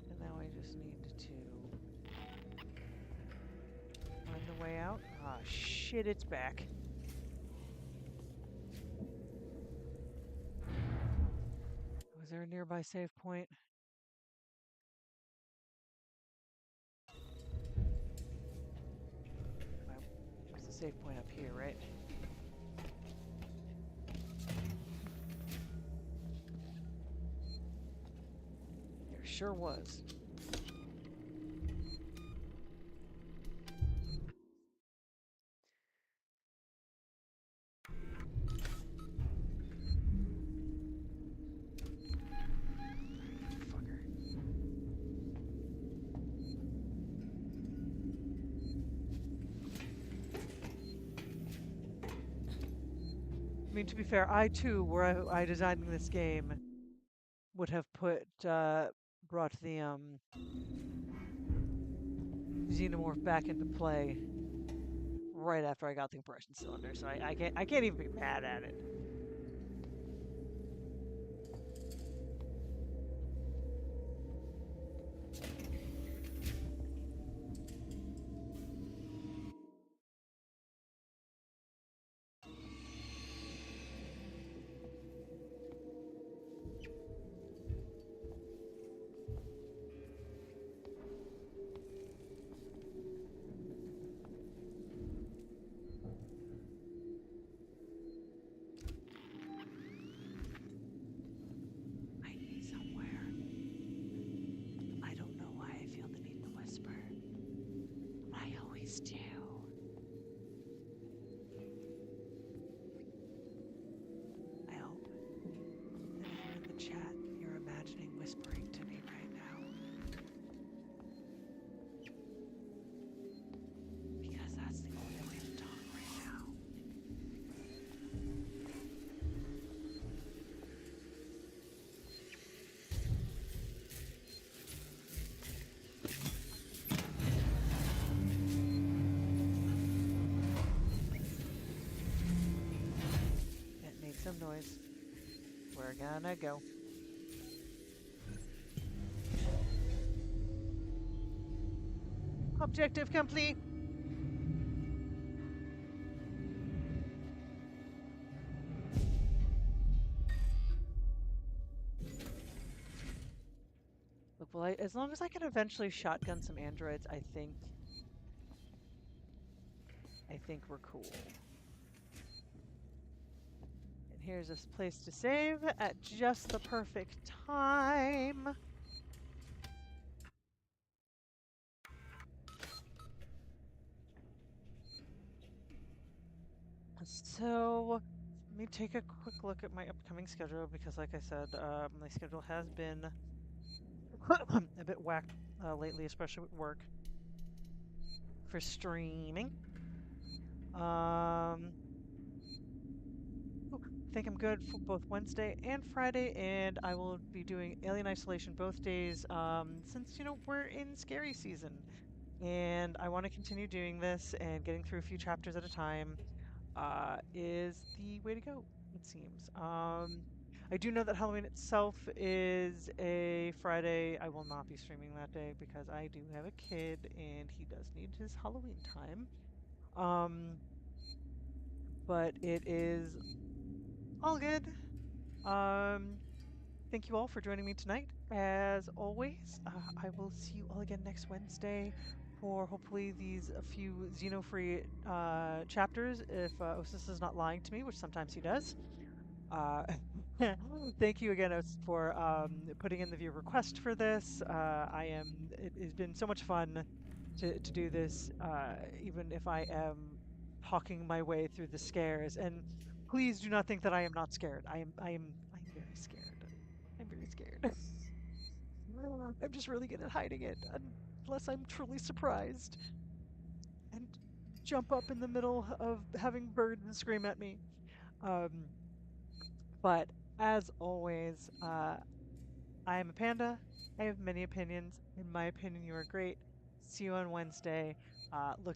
Speaker 1: And now I just need to find the way out. Ah, shit, it's back. Was there a nearby save point? There's a save point up here, right? There sure was. I mean, to be fair, I too, were I designing this game, would have brought the xenomorph back into play right after I got the compression cylinder, so I can't even be mad at it. Some noise. We're gonna go. Objective complete. Look, well, as long as I can eventually shotgun some androids, I think we're cool. Here's this place to save at just the perfect time. So, let me take a quick look at my upcoming schedule because, like I said, my schedule has been a bit whacked lately, especially with work for streaming. I think I'm good for both Wednesday and Friday, and I will be doing Alien Isolation both days, since, you know, we're in scary season. And I want to continue doing this, and getting through a few chapters at a time is the way to go, it seems. I do know that Halloween itself is a Friday. I will not be streaming that day because I do have a kid, and he does need his Halloween time. But it is all good. Thank you all for joining me tonight. As always, I will see you all again next Wednesday for hopefully these a few Xeno-free chapters, if Osis is not lying to me, which sometimes he does. Thank you again for putting in the viewer request for this. It has been so much fun to do this, even if I am talking my way through the scares. And please do not think that I am not scared. I am very scared. I'm very scared. I'm just really good at hiding it, unless I'm truly surprised. And jump up in the middle of having birds scream at me. But as always, I am a panda. I have many opinions. In my opinion, you are great. See you on Wednesday. Look